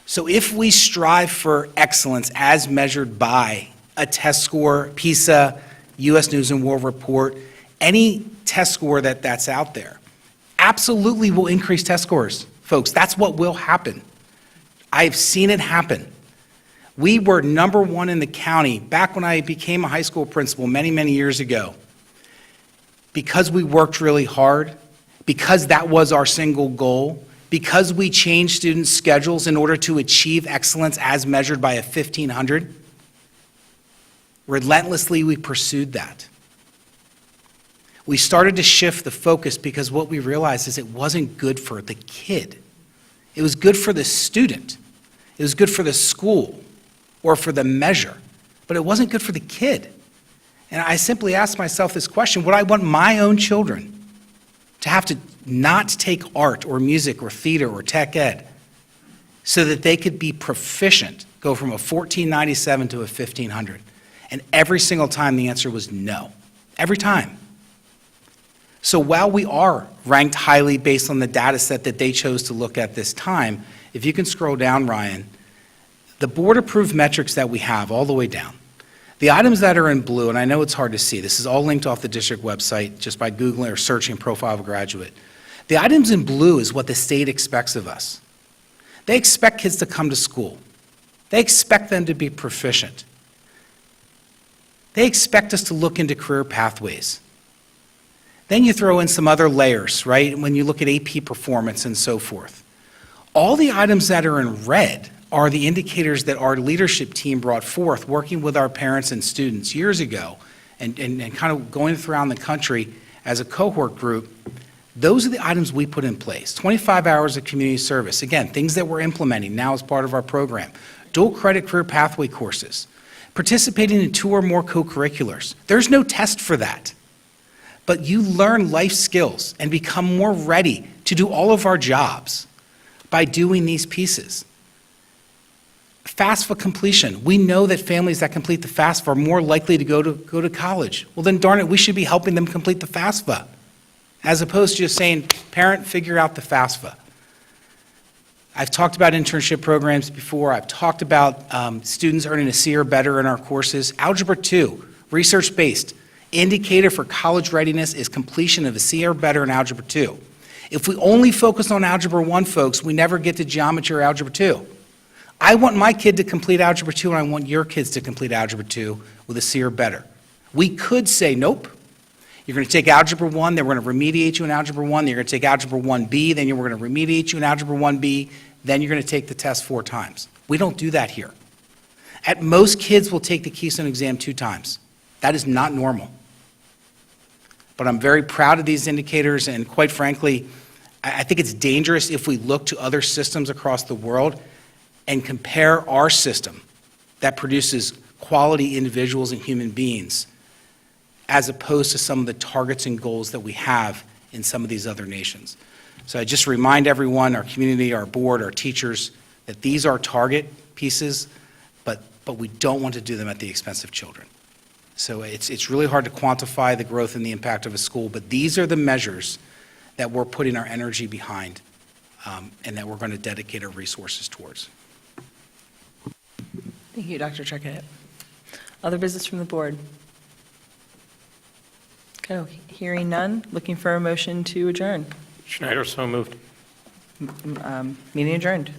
So if we strive for excellence as measured by a test score, PISA, U.S. News and World Report, any test score that's out there, absolutely will increase test scores, folks. That's what will happen. I've seen it happen. We were #1 in the county back when I became a high school principal many, many years ago. Because we worked really hard, because that was our single goal, because we changed students' schedules in order to achieve excellence as measured by a 1500, relentlessly we pursued that. We started to shift the focus because what we realized is it wasn't good for the kid. It was good for the student. It was good for the school or for the measure, but it wasn't good for the kid. And I simply asked myself this question: would I want my own children to have to not take art or music or theater or tech ed so that they could be proficient, go from a 1497 to a 1500? And every single time the answer was no. Every time. So while we are ranked highly based on the data set that they chose to look at this time, if you can scroll down, Ryan, the board-approved metrics that we have all the way down, the items that are in blue, and I know it's hard to see, this is all linked off the district website just by Googling or searching profile of a graduate. The items in blue is what the state expects of us. They expect kids to come to school. They expect them to be proficient. They expect us to look into career pathways. Then you throw in some other layers, right? When you look at AP performance and so forth. All the items that are in red are the indicators that our leadership team brought forth, working with our parents and students years ago, and kind of going around the country as a cohort group. Those are the items we put in place. 25 hours of community service. Again, things that we're implementing now as part of our program. Dual credit career pathway courses. Participating in 2 or more co-curriculars. There's no test for that. But you learn life skills and become more ready to do all of our jobs by doing these pieces. FAFSA completion. We know that families that complete the FAFSA are more likely to go to college. Well, then darn it, we should be helping them complete the FAFSA, as opposed to just saying, parent, figure out the FAFSA. I've talked about internship programs before. I've talked about students earning a C or better in our courses. Algebra 2, research-based. Indicator for college readiness is completion of a C or better in Algebra 2. If we only focus on Algebra 1, folks, we never get to geometry or Algebra 2. I want my kid to complete Algebra 2, and I want your kids to complete Algebra 2 with a C or better. We could say, nope, you're going to take Algebra 1, then we're going to remediate you in Algebra 1, then you're going to take Algebra 1B, then we're going to remediate you in Algebra 1B, then you're going to take the test 4 times. We don't do that here. At most, kids will take the Keystone exam 2 times. That is not normal. But I'm very proud of these indicators, and quite frankly, I think it's dangerous if we look to other systems across the world and compare our system that produces quality individuals and human beings as opposed to some of the targets and goals that we have in some of these other nations. So I just remind everyone, our community, our board, our teachers, that these are target pieces, but we don't want to do them at the expense of children. So it's really hard to quantify the growth and the impact of a school, but these are the measures that we're putting our energy behind and that we're going to dedicate our resources towards. Thank you, Dr. Trickett. Other business from the board? Okay, hearing none, looking for a motion to adjourn. Schneider, so moved. Meeting adjourned.